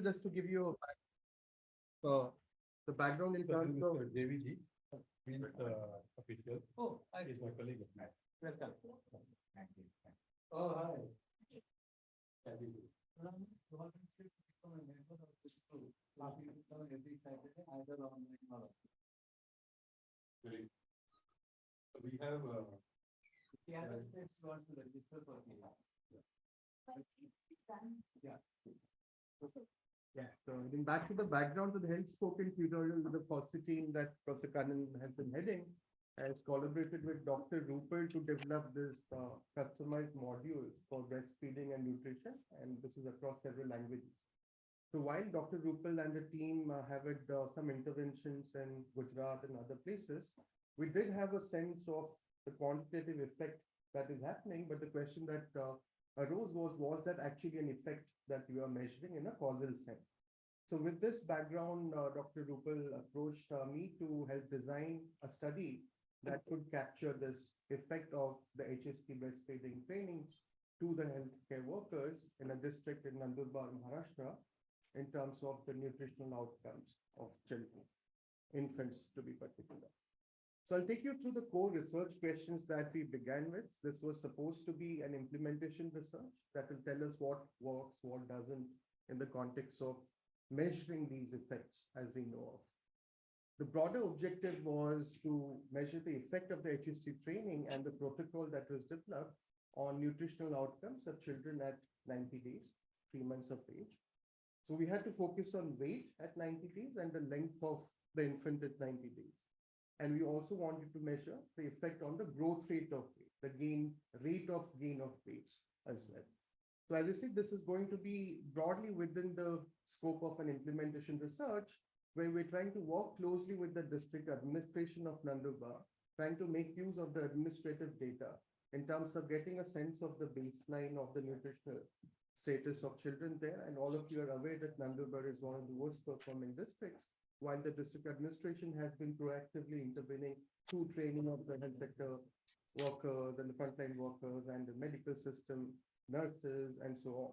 Just to give you the background in terms of JVG, field official. oh, He's my colleague of math. welcome. Thank you. Oh, hi. Great. So we have Yeah, so getting back to the background of the health spoken tutorial, the policy team that Professor Kanan has been heading has collaborated with Dr. Rupert to develop this customized module for breastfeeding and nutrition, and this is across several languages. So while Dr. Rupal and the team have had some interventions in Gujarat and other places, we did have a sense of the quantitative effect that is happening, but the question that arose was that actually an effect that we are measuring in a causal sense? So with this background, Dr. Rupal approached me to help design a study that could capture this effect of the HST breastfeeding trainings to the healthcare workers in a district in Nandurbar, Maharashtra, in terms of the nutritional outcomes of children, infants to be particular. So I'll take you through the core research questions that we began with. This was supposed to be an implementation research that will tell us what works, what doesn't in the context of measuring these effects as we know of. The broader objective was to measure the effect of the HST training and the protocol that was developed on nutritional outcomes of children at 90 days, 3 months of age. So we had to focus on weight at 90 days and the length of the infant at 90 days. And we also wanted to measure the effect on the growth rate of weight, the rate of gain of weight as well. So as I said, this is going to be broadly within the scope of an implementation research, where we're trying to work closely with the district administration of Nandurbar, trying to make use of the administrative data in terms of getting a sense of the baseline of the nutritional status of children there. And all of you are aware that Nandurbar is one of the worst performing districts, while the district administration has been proactively intervening through training of the health sector workers and the frontline workers and the medical system, nurses, and so on.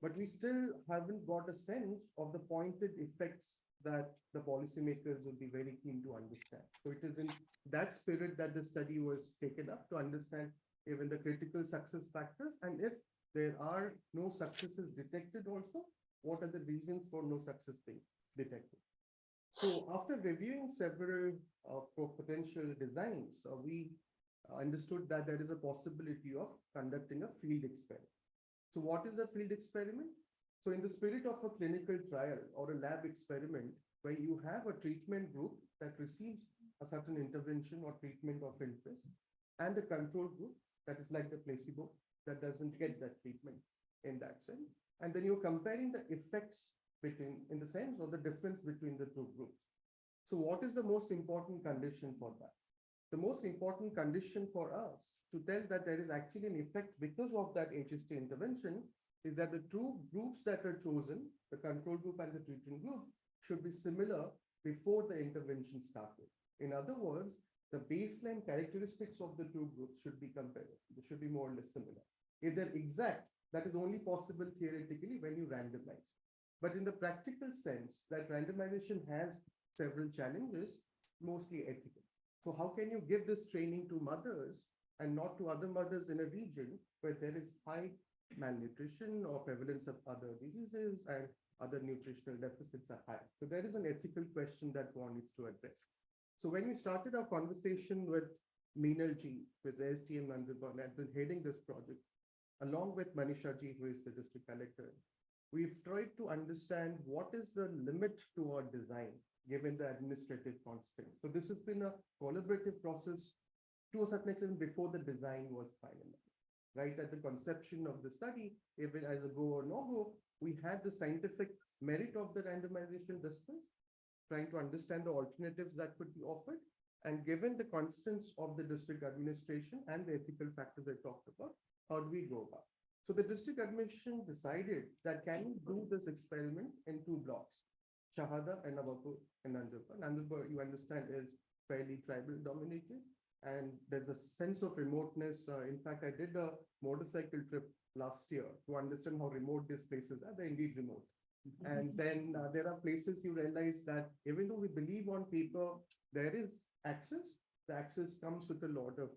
But we still haven't got a sense of the pointed effects that the policymakers would be very keen to understand. So it is in that spirit that the study was taken up to understand even the critical success factors, and if there are no successes detected also, what are the reasons for no success being detected? So after reviewing several potential designs, we understood that there is a possibility of conducting a field experiment. So what is a field experiment? So in the spirit of a clinical trial or a lab experiment, where you have a treatment group that receives a certain intervention or treatment of interest, and a control group that is like the placebo that doesn't get that treatment in that sense. And then you're comparing the effects between, in the sense of the difference between the two groups. So what is the most important condition for that? The most important condition for us to tell that there is actually an effect because of that HST intervention is that the two groups that are chosen, the control group and the treatment group, should be similar before the intervention started. In other words, the baseline characteristics of the two groups should be comparable. They should be more or less similar. If they're exact, that is only possible theoretically when you randomize. But in the practical sense, that randomization has several challenges, mostly ethical. So how can you give this training to mothers and not to other mothers in a region where there is high malnutrition or prevalence of other diseases and other nutritional deficits are high? So there is an ethical question that one needs to address. So when we started our conversation with Meenal ji, who is the STM Nandurbar, and has been heading this project, along with Manisha ji, who is the district collector, we've tried to understand what is the limit to our design given the administrative constraints. So this has been a collaborative process to a certain extent before the design was finalized. Right at the conception of the study, if it as a go or no go, we had the scientific merit of the randomization discussed, trying to understand the alternatives that could be offered. And given the constants of the district administration and the ethical factors I talked about, how do we go about? So the district administration decided that can we do this experiment in 2 blocks, Shahada and Navapur and Nandurbar. Nandurbar, you understand, is fairly tribal dominated, and there's a sense of remoteness. In fact, I did a motorcycle trip last year to understand how remote these places are. They're indeed remote. And then there are places you realize that even though we believe on paper, there is access, the access comes with a lot of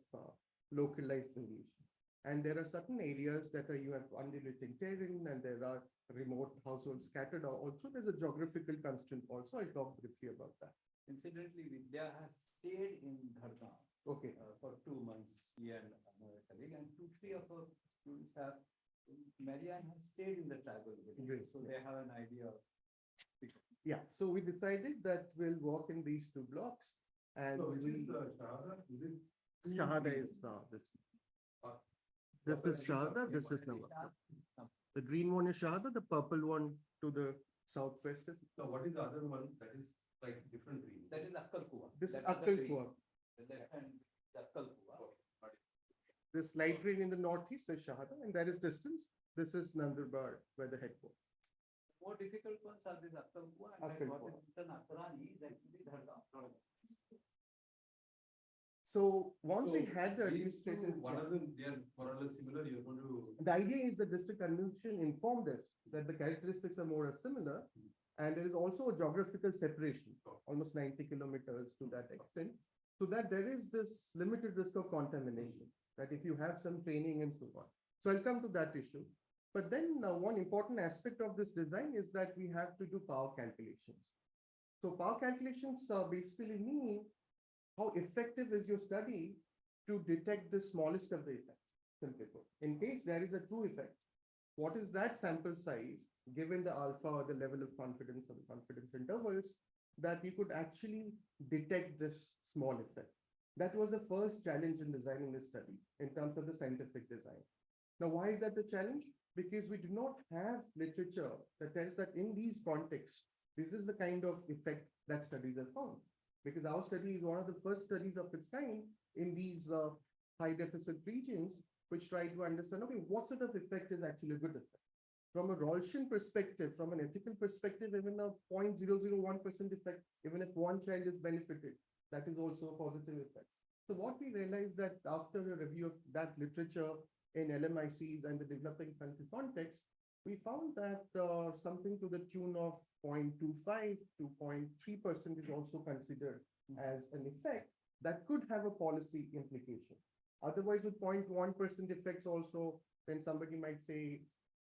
localized variation. And there are certain areas that are you have undulating terrain and there are remote households scattered. Also, there's a geographical constraint also. I'll talk briefly about that. Incidentally, Vidya has stayed in Dharna Okay. for 2 months. She and another colleague, and 2, 3 of her students have. Marianne has stayed in the tribal village, Great. so they have an idea of. Yeah, so we decided that we'll walk in these two blocks and So which is we, Shahada? Is it? Shahada is this. Uh, This is Shahada, this is Nawab. The green one is Shahada, the purple one to the southwest is. So what is the other one that is like different green? That is Akkal Kuwa. This That is Akkal the green. Kuwa. The left hand is Akkal Kuwa. This light green in the northeast is Shahada, and there is distance. This is Nandurbar, where the headquarters. More difficult ones are this Akkal Kuwa, and Akkal what Kuwa. is written Akrani is actually Dharna. So once we So had the these two, administrative, one of them, they are more or less similar, you're going to. the idea is the district convention informed us that the characteristics are more or similar. And there is also a geographical separation, almost 90 kilometers to that extent. So that there is this limited risk of contamination, that if you have some training and so on. So I'll come to that issue. But then one important aspect of this design is that we have to do power calculations. So power calculations basically mean how effective is your study to detect the smallest of the effects, simply put. In case there is a true effect, what is that sample size, given the alpha or the level of confidence or the confidence intervals, that you could actually detect this small effect? That was the first challenge in designing this study in terms of the scientific design. Now, why is that the challenge? Because we do not have literature that tells that in these contexts, this is the kind of effect that studies have found. Because our study is one of the first studies of its kind in these high deficit regions, which try to understand, okay, what sort of effect is actually a good effect? From a Rawlsian perspective, from an ethical perspective, even a 0.001% effect, even if one child is benefited, that is also a positive effect. So what we realized that after a review of that literature in LMICs and the developing country context, we found that something to the tune of 0.25 to 0.3% is also considered as an effect that could have a policy implication. Otherwise, with 0.1% effects also, then somebody might say,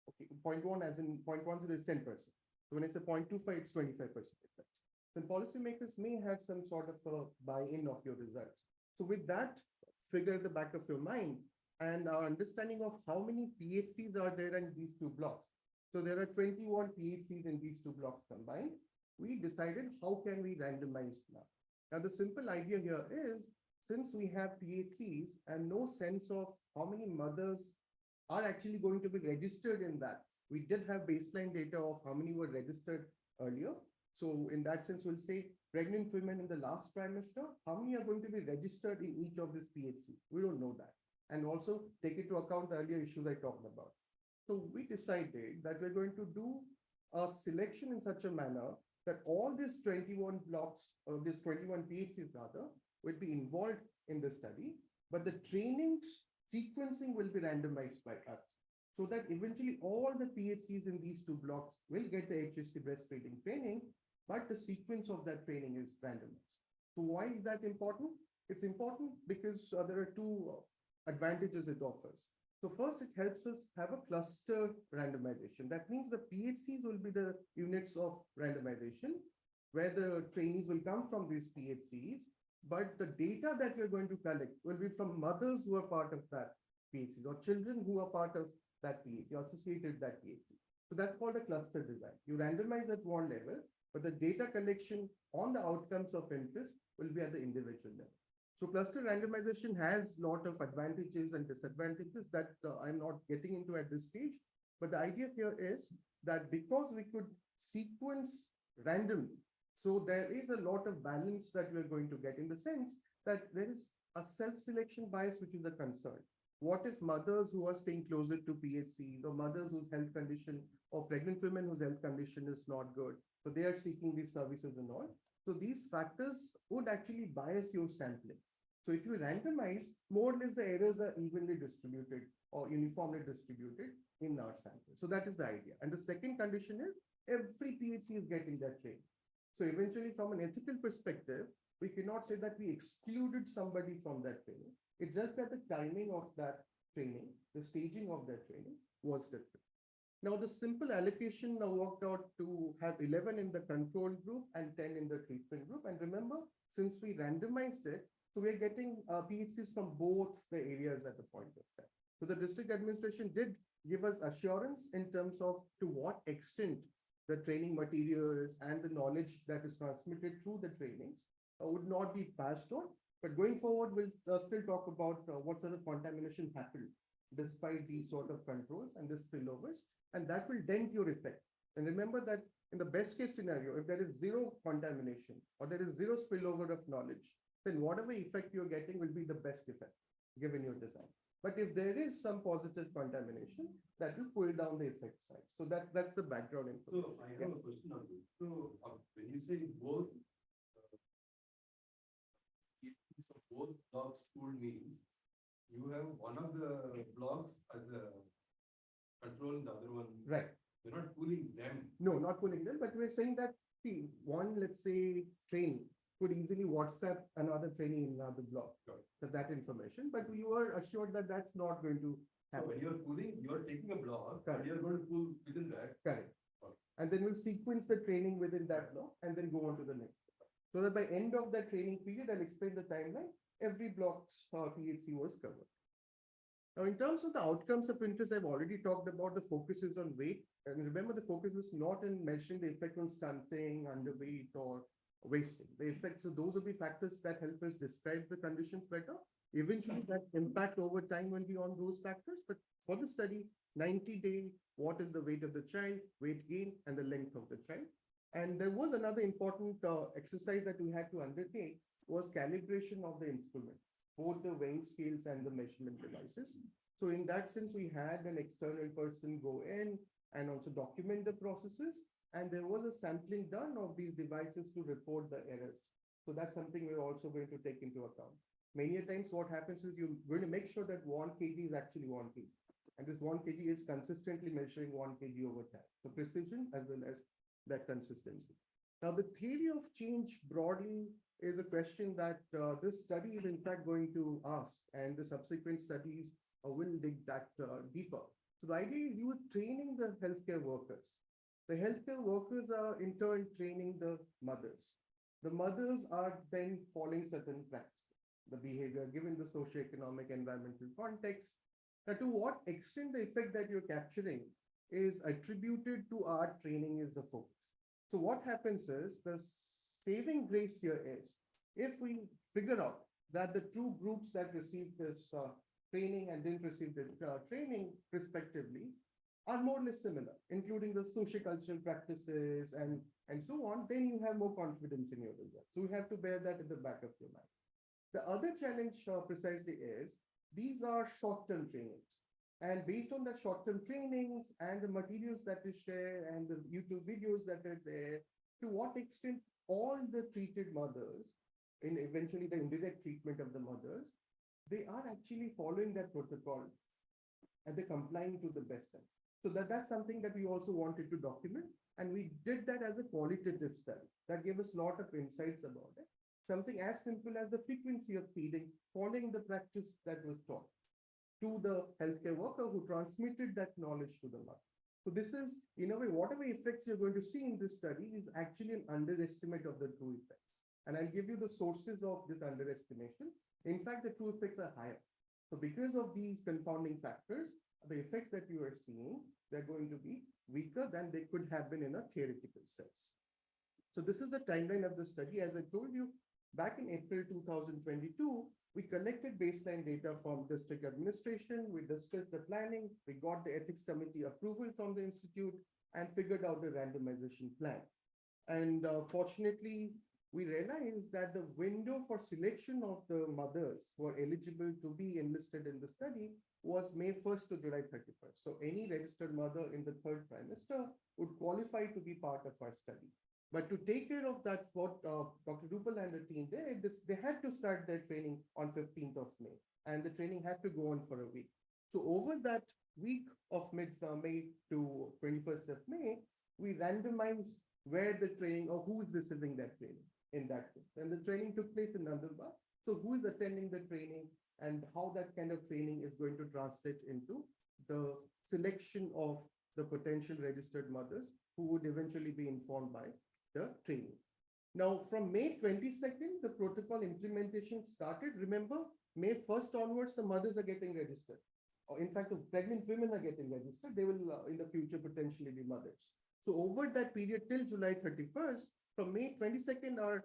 okay, 0.1 as in 0.10 is 10%. So when I say 0.25, it's 25% effects. Then policymakers may have some sort of a buy-in of your results. So with that figure at the back of your mind, and our understanding of how many PhCs are there in these two blocks. So there are 21 PhCs in these two blocks combined. We decided how can we randomize now? Now the simple idea here is, since we have PhCs and no sense of how many mothers are actually going to be registered in that, we did have baseline data of how many were registered earlier. So in that sense, we'll say pregnant women in the last trimester, how many are going to be registered in each of these PhCs? We don't know that. And also take into account the earlier issues I talked about. So we decided that we're going to do a selection in such a manner that all these 21 blocks, or these 21 PhCs rather, will be involved in the study, but the training sequencing will be randomized by us. So that eventually all the PhCs in these two blocks will get the HSC breastfeeding training, but the sequence of that training is randomized. So why is that important? It's important because there are two advantages it offers. So first, it helps us have a cluster randomization. That means the PhCs will be the units of randomization, where the trainees will come from these PhCs, but the data that we're going to collect will be from mothers who are part of that PhD or children who are part of that PhD or associated with that PhD. So that's called a cluster design. You randomize at one level, but the data collection on the outcomes of interest will be at the individual level. So cluster randomization has a lot of advantages and disadvantages that I'm not getting into at this stage. But the idea here is that because we could sequence randomly, so there is a lot of balance that we're going to get in the sense that there is a self-selection bias, which is a concern. What if mothers who are staying closer to PhCs or mothers whose health condition or pregnant women whose health condition is not good, so they are seeking these services and all. So these factors would actually bias your sampling. So if you randomize, more or less the errors are evenly distributed or uniformly distributed in our sample. So that is the idea. And the second condition is every PhD is getting that training. So eventually, from an ethical perspective, we cannot say that we excluded somebody from that training. It's just that the timing of that training, the staging of that training was different. Now, the simple allocation now worked out to have 11 in the control group and 10 in the treatment group. And remember, since we randomized it, so we're getting PhDs from both the areas at the point of time. So the district administration did give us assurance in terms of to what extent the training materials and the knowledge that is transmitted through the trainings would not be passed on. But going forward, we'll still talk about what sort of contamination happened despite these sort of controls and the spillovers, and that will dent your effect. And remember that in the best case scenario, if there is zero contamination or there is zero spillover of knowledge, then whatever effect you're getting will be the best effect given your design. But if there is some positive contamination, that will pull down the effect size. So that's the background information. So I have a question on this. So when you say both, both blocks pooled means you have one of the blocks as a control, the other one. Right. You're not pooling them. No, not pulling them, but we're saying that see, one, let's say, training could easily WhatsApp another training in another block. Sure. So that information, but we were assured that that's not going to So happen. when you're pooling, you're taking a block, Correct. and you're going to pool within that. Correct. Okay. And then we'll sequence the training within that block and then go on to the next. So that by end of that training period, I'll explain the timeline, every block's PhD was covered. Now, in terms of the outcomes of interest, I've already talked about the focuses on weight. And remember, the focus was not in measuring the effect on stunting, underweight, or wasting. The effects, so those will be factors that help us describe the conditions better. Eventually, that impact over time will be on those factors. But for the study, 90-day, what is the weight of the child, weight gain, and the length of the child. And there was another important exercise that we had to undertake was calibration of the instrument, both the weighing scales and the measurement devices. So in that sense, we had an external person go in and also document the processes. And there was a sampling done of these devices to report the errors. So that's something we're also going to take into account. Many times what happens is you're going to make sure that 1 kg is actually 1 kg. And this 1 kg is consistently measuring 1 kg over time. So precision as well as that consistency. Now, the theory of change broadly is a question that this study is in fact going to ask, and the subsequent studies will dig that deeper. So the idea is you are training the healthcare workers. The healthcare workers are in turn training the mothers. The mothers are then following certain practices, the behavior given the socioeconomic environmental context. Now, to what extent the effect that you're capturing is attributed to our training is the focus. So what happens is the saving grace here is if we figure out that the two groups that received this training and didn't receive the training respectively are more or less similar, including the sociocultural practices and so on, then you have more confidence in your results. So you have to bear that in the back of your mind. The other challenge precisely is these are short-term trainings. And based on the short-term trainings and the materials that we share and the YouTube videos that are there, to what extent all the treated mothers, in eventually the indirect treatment of the mothers, they are actually following that protocol and they're complying to the best end. So that's something that we also wanted to document. And we did that as a qualitative study. That gave us a lot of insights about it. Something as simple as the frequency of feeding, following the practice that was taught to the healthcare worker who transmitted that knowledge to the mother. So this is, in a way, whatever effects you're going to see in this study is actually an underestimate of the true effects. And I'll give you the sources of this underestimation. In fact, the true effects are higher. So because of these confounding factors, the effects that you are seeing, they're going to be weaker than they could have been in a theoretical sense. So this is the timeline of the study. As I told you, back in April 2022, we collected baseline data from district administration, we discussed the planning, we got the ethics committee approval from the institute and figured out the randomization plan. And fortunately, we realized that the window for selection of the mothers who are eligible to be enlisted in the study was May 1st to July 31st. So any registered mother in the third trimester would qualify to be part of our study. But to take care of that, what Dr. Rupal and the team did, they had to start their training on 15th of May, and the training had to go on for a week. So over that week of mid-May to 21st of May, we randomize where the training or who is receiving that training in that case. And the training took place in Nandurbar. So who is attending the training and how that kind of training is going to translate into the selection of the potential registered mothers who would eventually be informed by the training. Now, from May 22nd, the protocol implementation started. Remember, May 1st onwards, the mothers are getting registered. Or in fact, the pregnant women are getting registered. They will in the future potentially be mothers. So over that period till July 31st, from May 22nd, our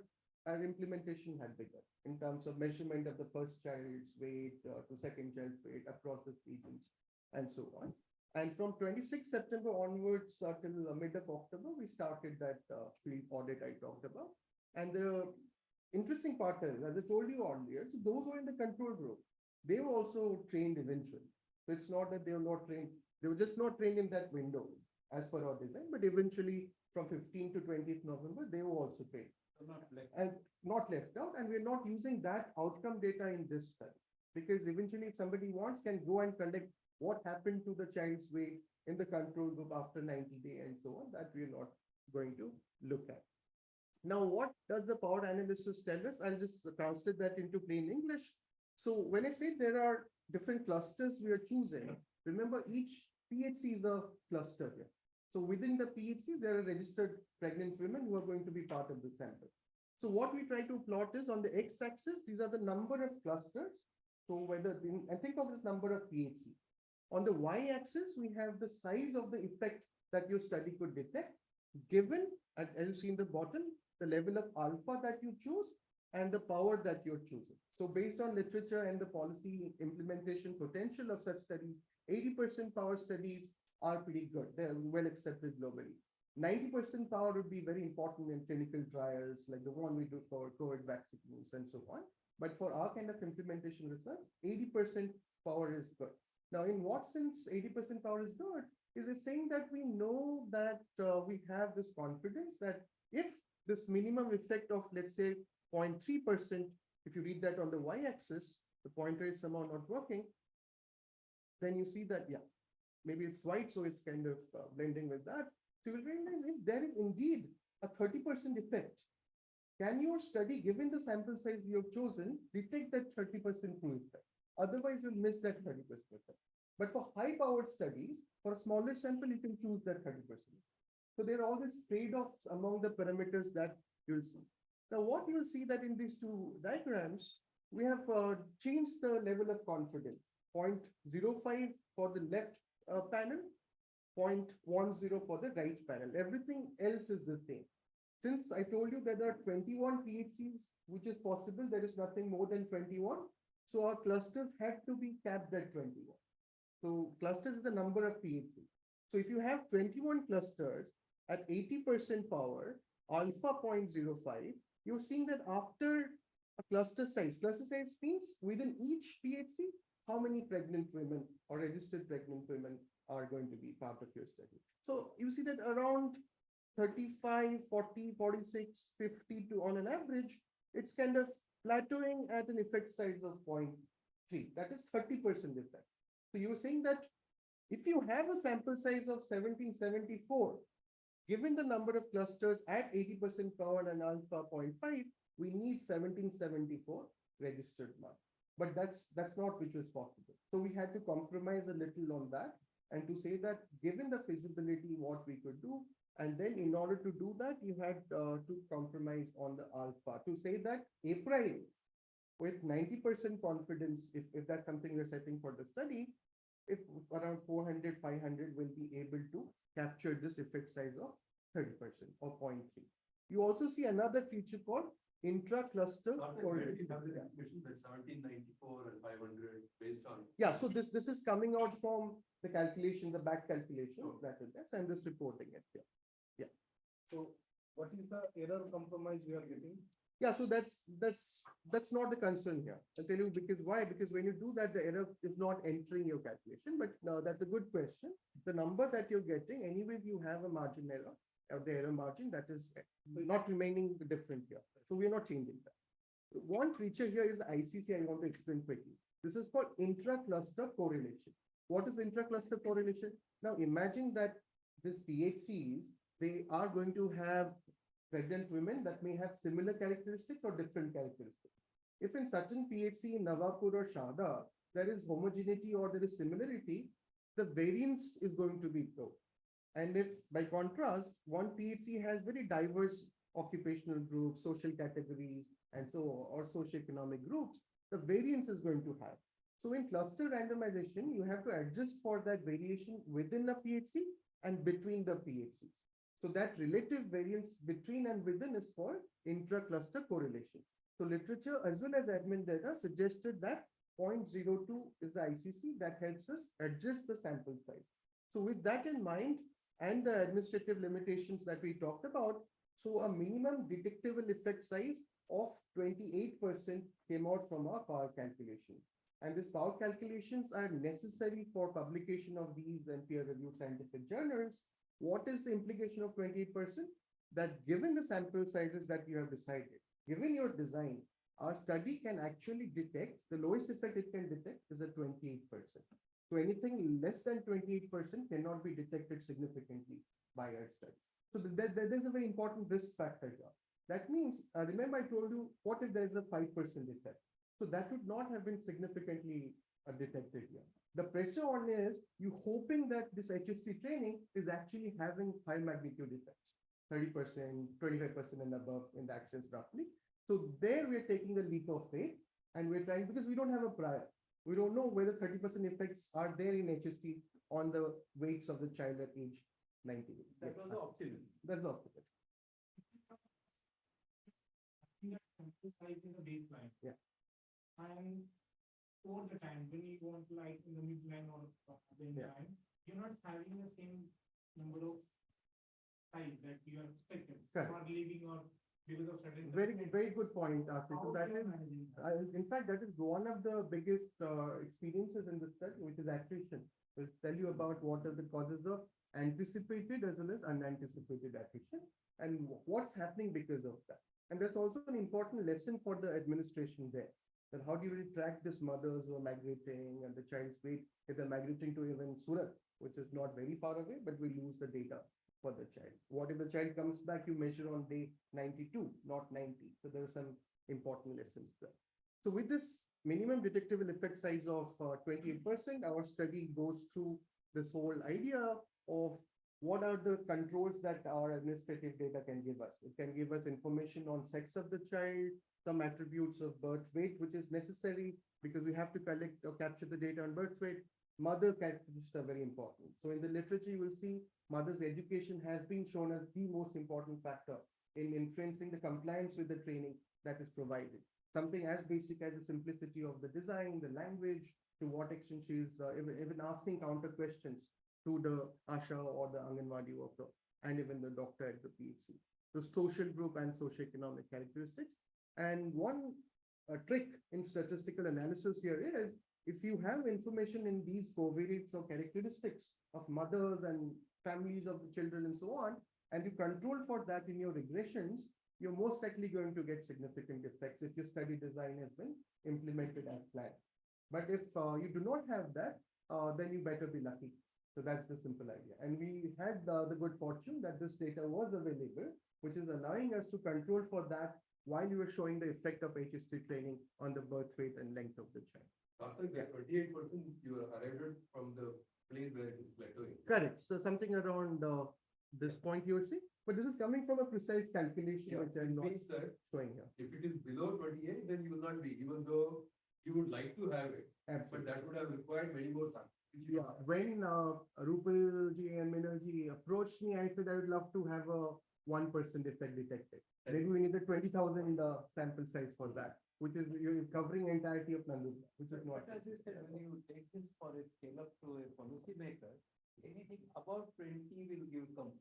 implementation had begun in terms of measurement of the first child's weight to second child's weight across the regions and so on. And from 26 September onwards till mid of October, we started that field audit I talked about. And the interesting part is, as I told you earlier, so those who are in the control group, they were also trained eventually. So it's not that they were not trained, they were just not trained in that window as per our design, but eventually from 15th to 20th November, they were also trained. And not left out, and we're not using that outcome data in this study. Because eventually if somebody wants, can go and collect what happened to the child's weight in the control group after 90 days and so on, that we're not going to look at. Now, what does the power analysis tell us? I'll just translate that into plain English. So when I say there are different clusters we are choosing, remember each PHC is a cluster here. So within the PHC, there are registered pregnant women who are going to be part of the sample. So what we try to plot is on the x-axis, these are the number of clusters. So whether, and think of this number of PHC. On the y-axis, we have the size of the effect that your study could detect, given, as you see in the bottom, the level of alpha that you choose and the power that you're choosing. So based on literature and the policy implementation potential of such studies, 80% power studies are pretty good. They're well accepted globally. 90% power would be very important in clinical trials, like the one we do for COVID vaccines and so on. But for our kind of implementation research, 80% power is good. Now, in what sense 80% power is good? Is it saying that we know that we have this confidence that if this minimum effect of, let's say, 0.3%, if you read that on the y-axis, the pointer is somehow not working, then you see that, yeah, maybe it's white, so it's kind of blending with that. So you will realize if there is indeed a 30% effect, can your study, given the sample size you have chosen, detect that 30% true effect? Otherwise, you'll miss that 30% effect. But for high-powered studies, for a smaller sample, you can choose that 30%. So there are all these trade-offs among the parameters that you'll see. Now, what you'll see that in these two diagrams, we have changed the level of confidence. 0.05 for the left panel, 0.10 for the right panel. Everything else is the same. Since I told you that there are 21 PHCs, which is possible, there is nothing more than 21. So our clusters had to be capped at 21. So clusters is the number of PHCs. So if you have 21 clusters at 80% power, alpha 0.05, you're seeing that after a cluster size means within each PHC, how many pregnant women or registered pregnant women are going to be part of your study. So you see that around 35, 40, 46, 50 to on an average, it's kind of plateauing at an effect size of 0.3. That is 30% effect. So you're saying that if you have a sample size of 1774, given the number of clusters at 80% power and alpha 0.5, we need 1774 registered marks. But that's not which was possible. So we had to compromise a little on that and to say that given the feasibility, what we could do, and then in order to do that, you had to compromise on the alpha to say that April with 90% confidence, if that's something we're setting for the study, if around 400, 500 will be able to capture this effect size of 30% or 0.3. You also see another feature called intra-cluster correlation. That 1794 and 500 based on. Yeah, so this is coming out from the calculation, the back calculation that is there. So I'm just reporting it here. Yeah. So what is the error compromise we are getting? Yeah, so that's not the concern here. I'll tell you because why? Because when you do that, the error is not entering your calculation. But that's a good question. The number that you're getting, anyway, you have a margin error or the error margin that is not remaining different here. So we're not changing that. One feature here is the ICC I want to explain quickly. This is called intra-cluster correlation. What is intra-cluster correlation? Now imagine that this PHCs, they are going to have pregnant women that may have similar characteristics or different characteristics. If in certain PHC in Navapur or Shada, there is homogeneity or there is similarity, the variance is going to be low. And if by contrast, one PHC has very diverse occupational groups, social categories, and so or socioeconomic groups, the variance is going to have. So in cluster randomization, you have to adjust for that variation within a PHC and between the PHCs. So that relative variance between and within is for intra-cluster correlation. So literature as well as admin data suggested that 0.02 is the ICC that helps us adjust the sample size. So with that in mind, and the administrative limitations that we talked about, so a minimum detectable effect size of 28% came out from our power calculation. And these power calculations are necessary for publication of these and peer-reviewed scientific journals. What is the implication of 28%? That given the sample sizes that you have decided, given your design, our study can actually detect, the lowest effect it can detect is a 28%. So anything less than 28% cannot be detected significantly by our study. So there's a very important risk factor here. That means, remember I told you, what if there's a 5% effect? So that would not have been significantly detected here. The pressure on is you hoping that this HST training is actually having high magnitude effects, 30%, 25% and above in that sense roughly. So there we're taking a leap of faith and we're trying, because we don't have a prior. We don't know whether 30% effects are there in HST on the weights of the child at age 90. That was the optimism. That's the optimism. Sample size in the baseline. Yeah. And over the time, when you want to like in the midline or the end Yeah. line, you're not having the same number of size that you are expected. Correct. Not leaving or because of certain. Very good point, Ashish. So that is, in fact, that is one of the biggest experiences in the study, which is attrition. We'll tell you about what are the causes of anticipated as well as unanticipated attrition and what's happening because of that. And that's also an important lesson for the administration there. That how do you really track these mothers who are migrating and the child's weight if they're migrating to even Surat, which is not very far away, but we lose the data for the child. What if the child comes back, you measure on day 92, not 90. So there are some important lessons there. So with this minimum detectable effect size of 28%, our study goes through this whole idea of what are the controls that our administrative data can give us. It can give us information on sex of the child, some attributes of birth weight, which is necessary because we have to collect or capture the data on birth weight. Mother characteristics are very important. So in the literature, you will see mother's education has been shown as the most important factor in influencing the compliance with the training that is provided. Something as basic as the simplicity of the design, the language, to what extent she is even asking counter questions to the Asha or the Anganwadi worker, and even the doctor at the PHC. The social group and socioeconomic characteristics. And one trick in statistical analysis here is, if you have information in these covariates or characteristics of mothers and families of the children and so on, and you control for that in your regressions, you're most likely going to get significant effects if your study design has been implemented as planned. But if you do not have that, then you better be lucky. So that's the simple idea. And we had the good fortune that this data was available, which is allowing us to control for that while you were showing the effect of HST training on the birth weight and length of the child. After that 28%, you arrived at from the place where it is plateauing. Correct. So something around this point you would see, but this is coming from a precise calculation, Yeah, which I'm it not means that showing here. if it is below 28, then you will not be, even though you would like to have it, but Absolutely. that would have required many more samples. Yeah, when Rupal ji and Minal ji approached me, I said I would love to have a 1% effect detected. Maybe we need a 20,000 sample size for that, which is you're covering entirety of Nandu, which is not. But as you said, when you take this for a scale up to a policy maker, anything above 20 will give comfort.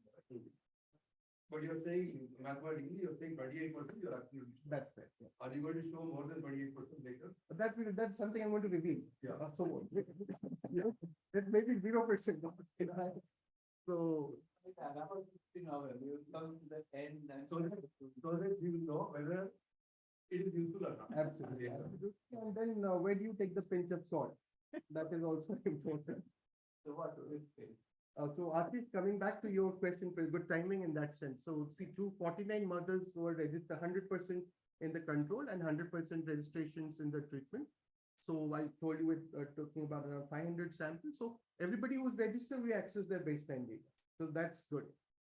But you're saying, mathematically, you're saying 28%, you're absolutely sure. That's right. Yeah. Are you going to show more than 28% later? But that's something I'm going to reveal. Yeah. So that may be 0%. So With another 15 hours, you will come to the end and. So that you will know whether it is useful or not. absolutely. Absolutely. And then where do you take the pinch of salt? That is also important. So what will it say? So Ashish, coming back to your question, for good timing in that sense. So see, 249 mothers were registered 100% in the control and 100% registrations in the treatment. So I told you it talking about around 500 samples. So everybody who's registered, we access their baseline data. So that's good.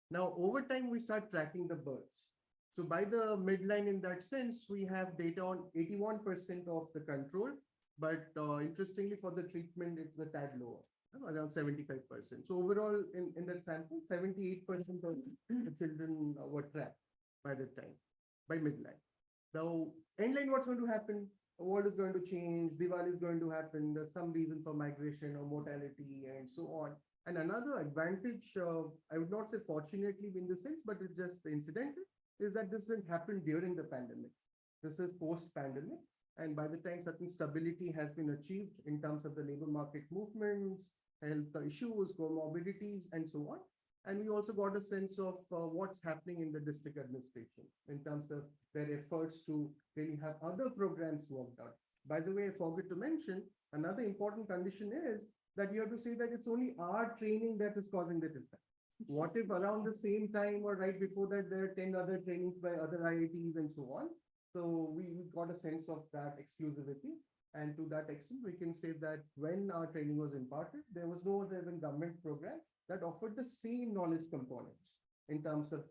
Now over time, we start tracking the births. So by the midline in that sense, we have data on 81% of the control, but interestingly for the treatment, it's a tad lower, around 75%. So overall in that sample, 78% of the children were tracked by the time, by midline. Now, endline, what's going to happen? What is going to change? Diwali is going to happen. There's some reason for migration or mortality and so on. And another advantage, I would not say fortunately in the sense, but it's just incidental, is that this didn't happen during the pandemic. This is post-pandemic. And by the time certain stability has been achieved in terms of the labor market movements, health issues, comorbidities, and so on. And we also got a sense of what's happening in the district administration in terms of their efforts to really have other programs worked out. By the way, I forgot to mention, another important condition is that you have to say that it's only our training that is causing the impact. What if around the same time or right before that, there are 10 other trainings by other IITs and so on? So we got a sense of that exclusivity. And to that extent, we can say that when our training was imparted, there was no other even government program that offered the same knowledge components in terms of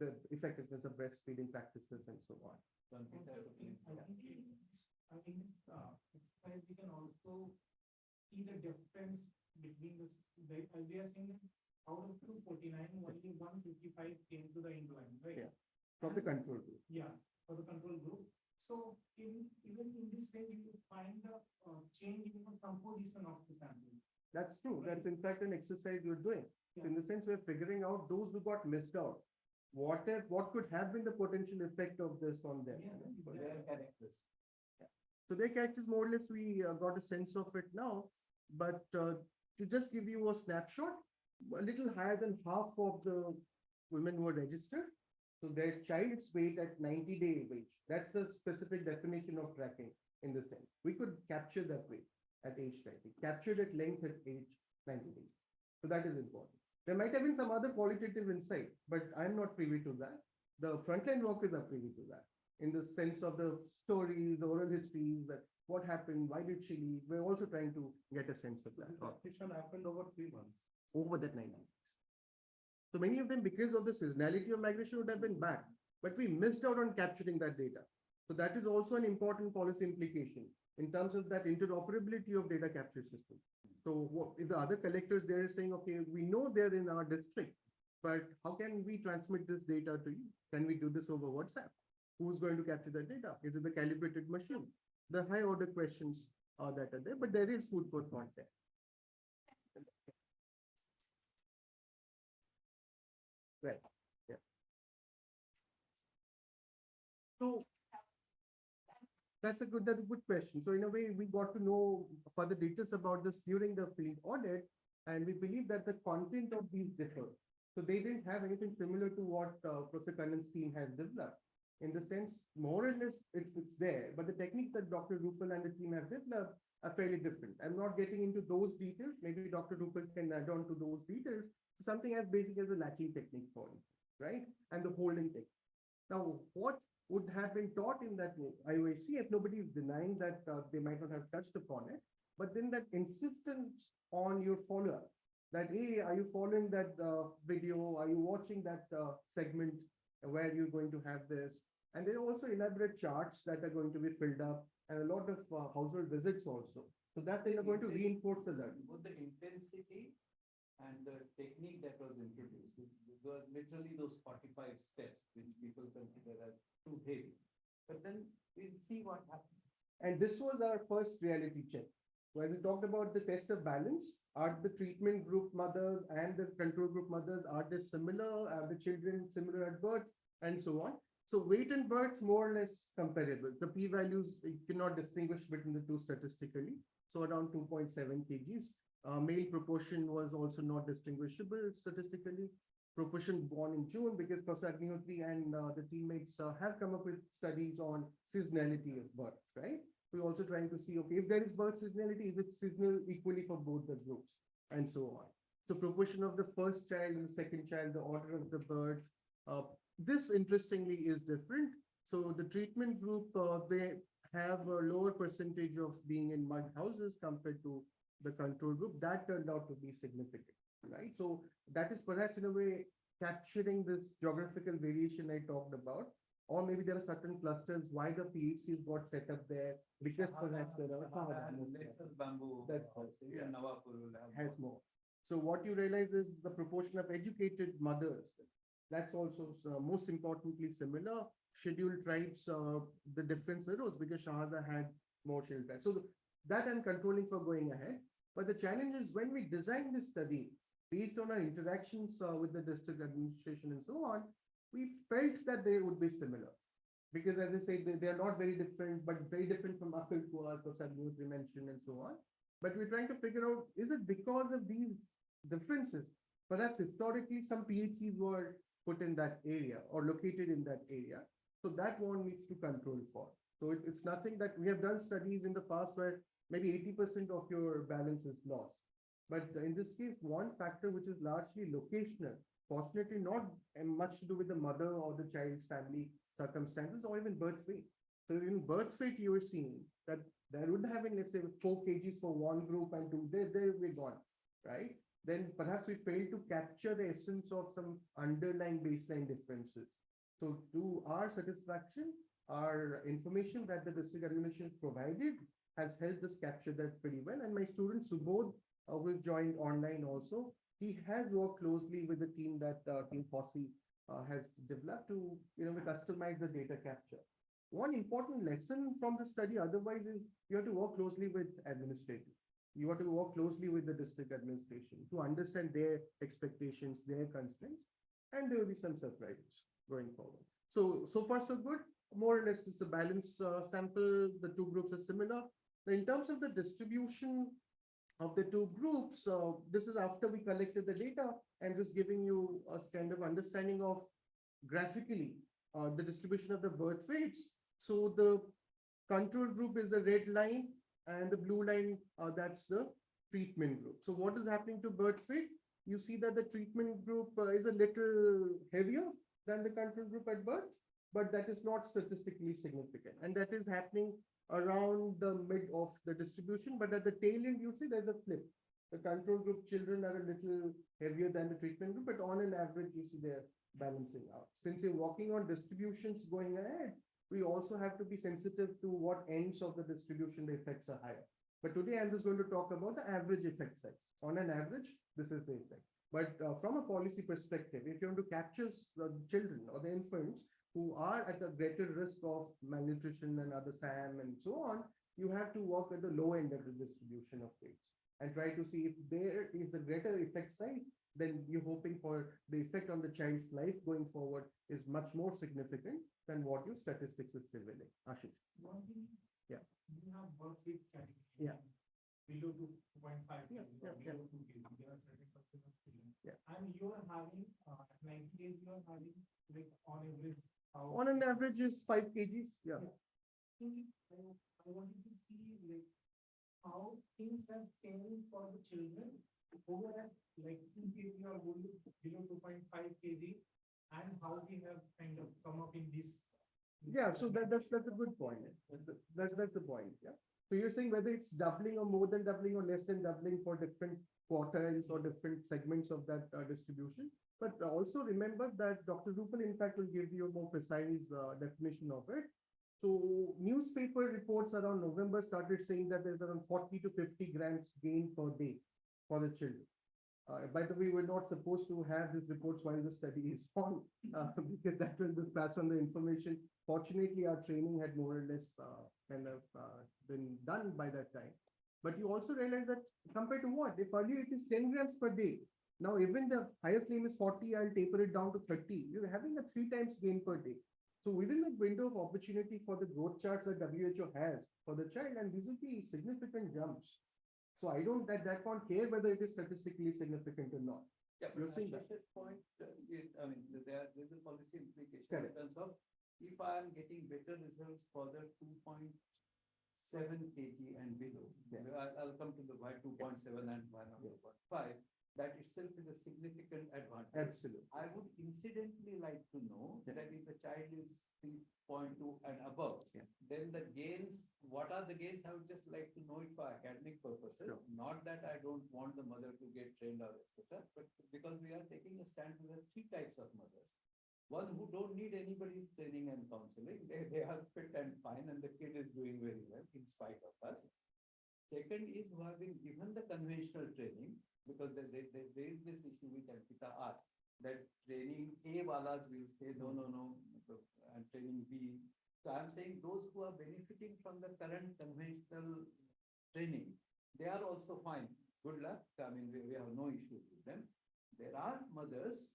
the effectiveness of breastfeeding practices and so on. I think exercise we can also see the difference between we are saying that out of 249, only 155 came to the incline, right? Yeah. From the control group. Yeah, for the control group. So even in this way, you will find the change in the composition of the samples. That's true. That's in fact an exercise you're doing. Yeah. In the sense we're figuring out those who got missed out. What could have been the potential effect of this on them? Yeah, But- Their characters. So their characters, more or less, we got a sense of it now. But to just give you a snapshot, a little higher than half of the women who were registered. So their child's weight at 90-day age. That's the specific definition of tracking in the sense. We could capture that weight at age 90, captured at length at age 90 days. So that is important. There might have been some other qualitative insight, but I'm not privy to that. The frontline workers are privy to that in the sense of the stories, the oral histories, that what happened, why did she leave? We're also trying to get a sense of that. This operation happened over 3 months. Over that 9 months. So many of them, because of the seasonality of migration, would have been back, but we missed out on capturing that data. So that is also an important policy implication in terms of that interoperability of data capture system. So if the other collectors there are saying, okay, we know they're in our district, but how can we transmit this data to you? Can we do this over WhatsApp? Who's going to capture that data? Is it the calibrated machine? The high order questions that are there, but there is food for thought there. Right. Yeah. So that's a good question. So in a way, we got to know further details about this during the field audit, and we believe that the content of these differ. So they didn't have anything similar to what Professor Kannan's team has developed. In the sense, more or less, it's there, but the techniques that Dr. Rupal and the team have developed are fairly different. I'm not getting into those details. Maybe Dr. Rupal can add on to those details. So something as basic as a latching technique, for instance, right? And the holding technique. Now, what would have been taught in that IOACF, nobody is denying that they might not have touched upon it, but then that insistence on your follow-up, that, hey, are you following that video? Are you watching that segment where you're going to have this? And there are also elaborate charts that are going to be filled up and a lot of household visits also. So that they are going to reinforce the learning. Both the intensity and the technique that was introduced, it was literally those 45 steps which people consider as too heavy. But then we'll see what happens. And this was our first reality check. When we talked about the test of balance, are the treatment group mothers and the control group mothers, are they similar? Are the children similar at birth? And so on. So weight and birth more or less comparable. The p-values, you cannot distinguish between the two statistically. So around 2.7 kgs. Male proportion was also not distinguishable statistically. Proportion born in June, because Professor Agnihotri and the teammates have come up with studies on seasonality of births, right? We're also trying to see, okay, if there is birth seasonality, is it seasonal equally for both the groups and so on. So proportion of the first child and the second child, the order of the birth. This interestingly is different. So the treatment group, they have a lower percentage of being in mud houses compared to the control group. That turned out to be significant, right? So that is perhaps in a way capturing this geographical variation I talked about. Or maybe there are certain clusters why the PHCs got set up there because perhaps there are Lesser bamboo. That's house, right, even yeah. Nawapur will have has more. So what you realize is the proportion of educated mothers. That's also most importantly similar. Scheduled tribes, the difference arose because Shahada had more children. So that I'm controlling for going ahead. But the challenge is when we designed this study, based on our interactions with the district administration and so on, we felt that they would be similar. Because as I said, they are not very different, but very different from Akil Kuar, Prasad Murthy mentioned and so on. But we're trying to figure out, is it because of these differences? Perhaps historically some PHCs were put in that area or located in that area. So that one needs to control for. So it's nothing that we have done studies in the past where maybe 80% of your balance is lost. But in this case, one factor which is largely locational, fortunately not much to do with the mother or the child's family circumstances or even birth weight. So in birth weight, you were seeing that there would have been, let's say, 4 kgs for one group and two, there we're gone, right? Then perhaps we failed to capture the essence of some underlying baseline differences. So to our satisfaction, our information that the district administration provided has helped us capture that pretty well. And my student Subodh, who joined online also, he has worked closely with the team that Team Fossey has developed to, customize the data capture. One important lesson from the study otherwise is you have to work closely with administrators. You have to work closely with the district administration to understand their expectations, their constraints, and there will be some surprises going forward. So far so good. More or less it's a balanced sample. The two groups are similar. In terms of the distribution of the two groups, this is after we collected the data and just giving you a kind of understanding of graphically the distribution of the birth weights. So the control group is the red line and the blue line, that's the treatment group. So what is happening to birth weight? You see that the treatment group is a little heavier than the control group at birth, but that is not statistically significant. And that is happening around the mid of the distribution, but at the tail end, you see there's a flip. The control group children are a little heavier than the treatment group, but on an average, you see they're balancing out. Since you're working on distributions going ahead, we also have to be sensitive to what ends of the distribution the effects are higher. But today I'm just going to talk about the average effect size. On an average, this is the effect. But from a policy perspective, if you want to capture the children or the infants who are at a greater risk of malnutrition and other SAM and so on, you have to work at the low end of the distribution of weights and try to see if there is a greater effect size, then you're hoping for the effect on the child's life going forward is much more significant than what your statistics is revealing. Ashish. One thing, Yeah. you have birth weight category. Yeah. Below 2.5 Yeah, kg, yeah, below 2 kg, there are certain percent of children. Yeah. And you are having, at 90 days, you are having, like, on average, how. On an average is 5 kgs. Yeah. I wanted to see, like, how things have changed for the children over at, like, 2 kg or below 2.5 kg, and how they have kind of come up in this. Yeah, so that's a good point. That's the point. Yeah. So you're saying whether it's doubling or more than doubling or less than doubling for different quartiles or different segments of that distribution. But also remember that Dr. Rupal, in fact, will give you a more precise definition of it. So newspaper reports around November started saying that there's around 40 to 50 grams gain per day for the children. By the way, we're not supposed to have these reports while the study is on, because that will just pass on the information. Fortunately, our training had more or less been done by that time. But you also realize that compared to what? If earlier it is 10 grams per day, now even the higher claim is 40, I'll taper it down to 30. You're having a 3 times gain per day. So within the window of opportunity for the growth charts that WHO has for the child, and these will be significant jumps. So I don't that can't care whether it is statistically significant or not. Yeah, You're but saying that. Ashish's point is, I mean, there's a policy implication in Correct. terms of if I am getting better results for the 2.7 kg and below, Yeah. I'll come to the why 2.7 and why not 2.5. that itself is a significant advantage. Absolutely. I would incidentally like to know Yeah. that if the child is 3.2 and above, Yeah. then the gains, what are the gains? I would just like to know it for academic purposes. Sure. Not that I don't want the mother to get trained or etc., but because we are taking a stand to the three types of mothers. One who don't need anybody's training and counseling, they are fit and fine and the kid is doing very well in spite of us. Second is who have been given the conventional training, because there is this issue which Ankita asked, that training A walas will say, no, and training B. So I'm saying those who are benefiting from the current conventional training, they are also fine. Good luck. I mean, we have no issues with them. There are mothers,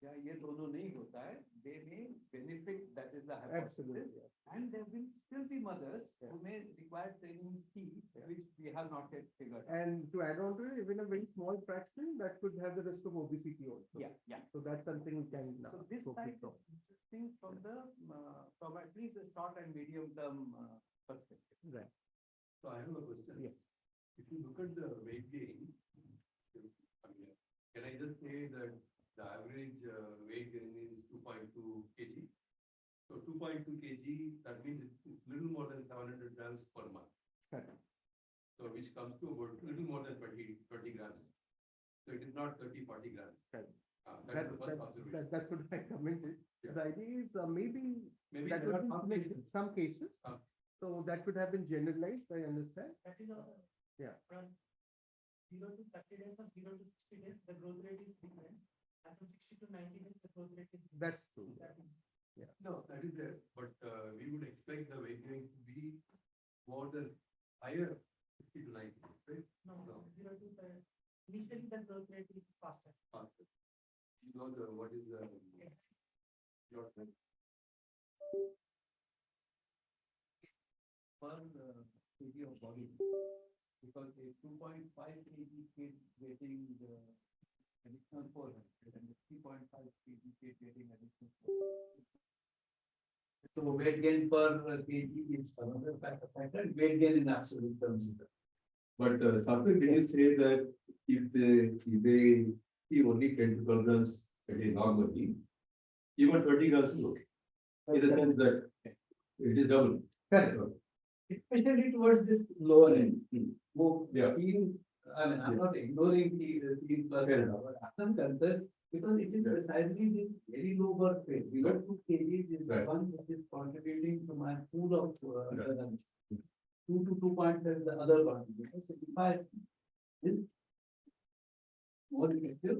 yeah, ये दोनों नहीं होता है, they may benefit, that is the hypothesis. Absolutely. And there will still be mothers Yeah. who may require training C, which we have not yet figured out. And to add on to it, even a very small fraction that could have the risk of obesity also. Yeah. So that's something we can. So this side is interesting from the, from at least the short and medium term perspective. Right. So I have a question. Yes. If you look at the weight gain, I mean, can I just say that the average weight gain is 2.2 kg? So 2.2 kg, that means it's little more than 700 grams per month. Correct. So which comes to about little more than 20 grams. So it is not 30-40 grams. Correct. That is the first observation. That's what I commented. Yeah. The idea is maybe Maybe that there would are be some in some cases. Some. So that could have been generalized, I understand. That is all. Yeah. From 0 to 30 days or 0 to 60 days, the growth rate is different. And from 60 to 90 days, the growth rate is different. That's true. No, that is there, but we would expect the weight gain to be more than higher 60 to 90, right? No, No. 0 to initially the growth rate is faster. Faster. You know what is the your Per kg of body, because a 2.5 kg kid getting the additional 400 and the 3.5 kg kid getting additional 400. So weight gain per kg is another factor, weight gain in absolute terms. But something can you say that if they see only 10 to 12 grams a day normally, even 30 grams is okay. In the sense that it is double. Correct. Especially towards this lower end. Who Yeah. feel, I mean, I'm not ignoring the plus, Fair enough. but I'm concerned because it is precisely this very low birth weight. Below 2 kg is the Right. one which is contributing to my pool of Right. 2 to 2.5 the other contributor. So if I is more effective,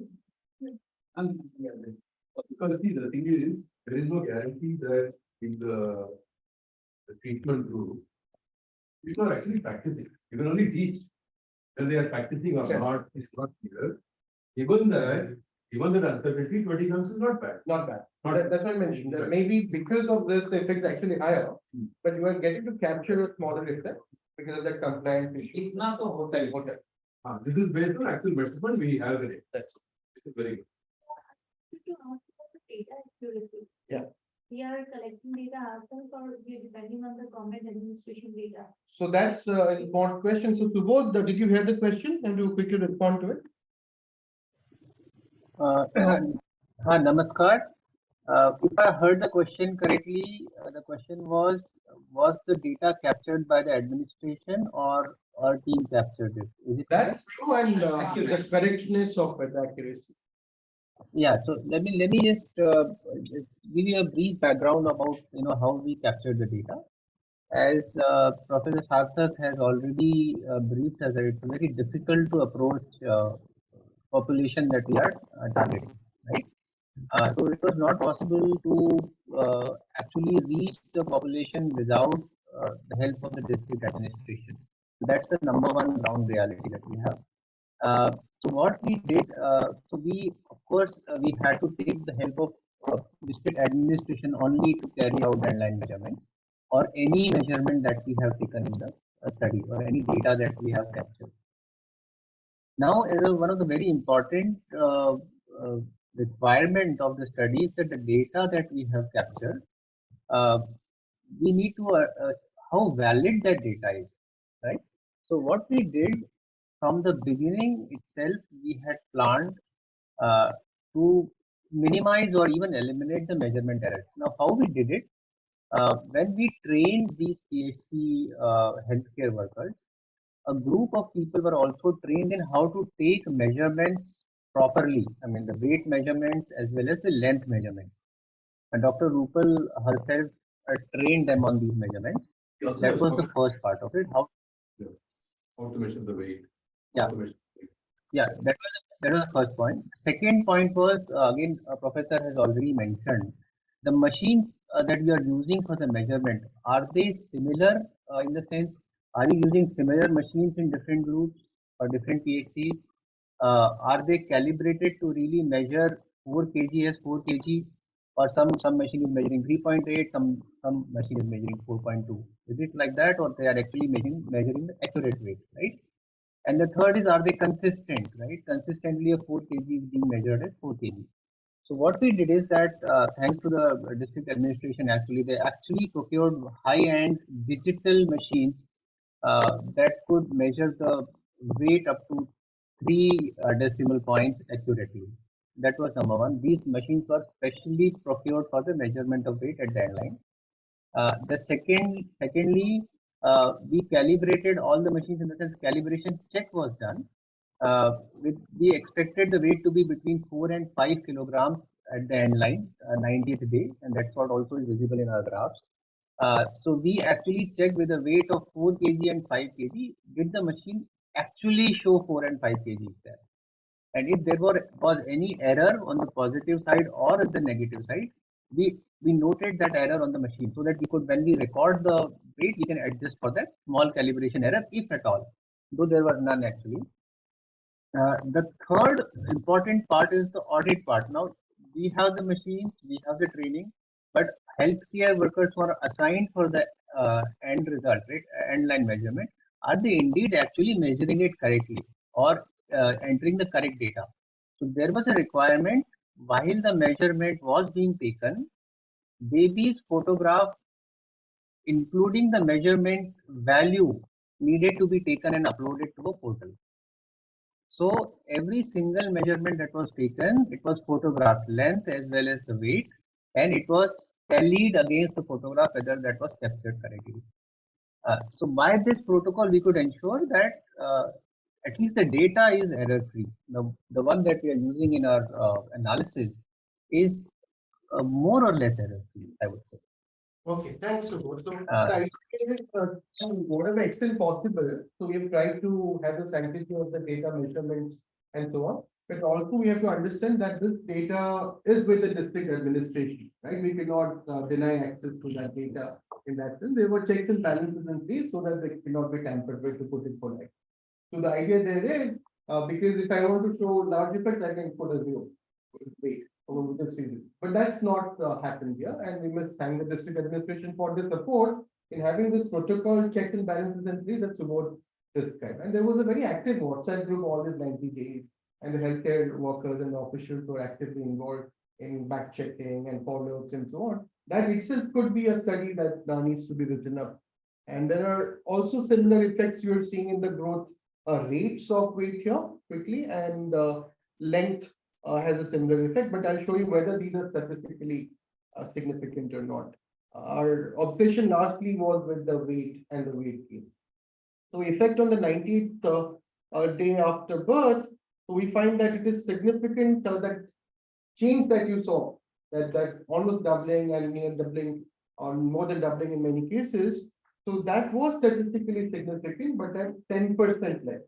Because see, the thing is, there is no guarantee that in the treatment group, people are actually practicing. You can only teach. Whether they are practicing or not is not clear. Even that uncertainty, 20 grams is not bad. Not bad. Not That's what I mentioned. That Right. maybe because of this, the effect is actually higher, but you are getting to capture a smaller effect because of that compliance issue. इतना तो होता ही Okay. This is based on actual measurement we have in it. That's This is very good. To ask about the data accuracy. Yeah. We are collecting data ourselves or we are depending on the government administration data? So that's an important question. So Subodh, did you hear the question and you quickly respond to it? Namaskar. If I heard the question correctly, the question was the data captured by the administration or our team captured it? Is it That's true, and the Accuracy. correctness of it, the accuracy. Yeah, so let me just give you a brief background about how we captured the data. As Professor Sarthak has already briefed us, that it's very difficult to approach population that we are targeting, right? So it was not possible to actually reach the population without the help of the district administration. That's the number one ground reality that we have. So what we did, so we of course we had to take the help of district administration only to carry out guideline measurement or any measurement that we have taken in the study or any data that we have captured. Now, as one of the very important requirement of the study is that the data that we have captured, we need to how valid that data is, right? So what we did from the beginning itself, we had planned uh, to minimize or even eliminate the measurement errors. Now, how we did it? When we trained these PHC healthcare workers, a group of people were also trained in how to take measurements properly. I mean, the weight measurements as well as the length measurements. And Dr. Rupal herself trained them on these measurements. He also That has was the how first part of it. How to measure the weight. Yeah. How to measure the weight. Yeah, that was the first point. Second point was again, a professor has already mentioned the machines that we are using for the measurement. Are they similar in the sense? Are you using similar machines in different groups or different PhCs? Are they calibrated to really measure 4 kg as 4 kg, or some machine is measuring 3.8, some machine is measuring 4.2? Is it like that, or they are actually measuring the accurate weight, right? And the third is, are they consistent, right? Consistently, a 4 kg is being measured as 4 kg. So what we did is that, thanks to the district administration, actually, they actually procured high-end digital machines that could measure the weight up to 3 decimal points accurately. That was number one. These machines were specially procured for the measurement of weight at the end line. Secondly, we calibrated all the machines, in the sense calibration check was done. We expected the weight to be between 4 and 5 kilograms at the end line, 90th day, and that's what also is visible in our graphs. So we actually checked with a weight of 4 kg and 5 kg. Did the machine actually show 4 and 5 kgs there? And if there was any error on the positive side or the negative side, we noted that error on the machine, so that we could, when we record the weight, we can adjust for that small calibration error, if at all, though there were none actually. The third important part is the audit part. Now, we have the machines, we have the training, but healthcare workers who are assigned for the end result, right, end line measurement, are they indeed actually measuring it correctly, or entering the correct data? So there was a requirement, while the measurement was being taken, baby's photograph, including the measurement value, needed to be taken and uploaded to a portal. So every single measurement that was taken, it was photographed, length as well as the weight, and it was tallied against the photograph whether that was captured correctly. So by this protocol, we could ensure that at least the data is error-free. The one that we are using in our analysis is more or less error-free, I would say. Okay, thanks, Subodh. So the idea is to whatever extent possible, so we have tried to have the sanctity of the data measurements and so on. But also we have to understand that this data is with the district administration, right? We cannot deny access to that data in that sense. There were checks and balances in place so that they cannot be tampered with, to put it polite. So the idea there is, because if I want to show large effect, I can put a zero. Wait. But that's not happened here, and we must thank the district administration for the support in having this protocol checks and balances in place that Subodh described. And there was a very active WhatsApp group all these 90 days, and the healthcare workers and the officials were actively involved in back checking and follow-ups and so on. That itself could be a study that needs to be written up. And there are also similar effects you are seeing in the growth rates of weight here quickly, and length has a similar effect, but I'll show you whether these are statistically significant or not. Our obsession largely was with the weight and the weight gain. So effect on the 90th day after birth, we find that it is significant, that change that you saw, that almost doubling and near doubling, or more than doubling in many cases. So that was statistically significant, but at 10% less.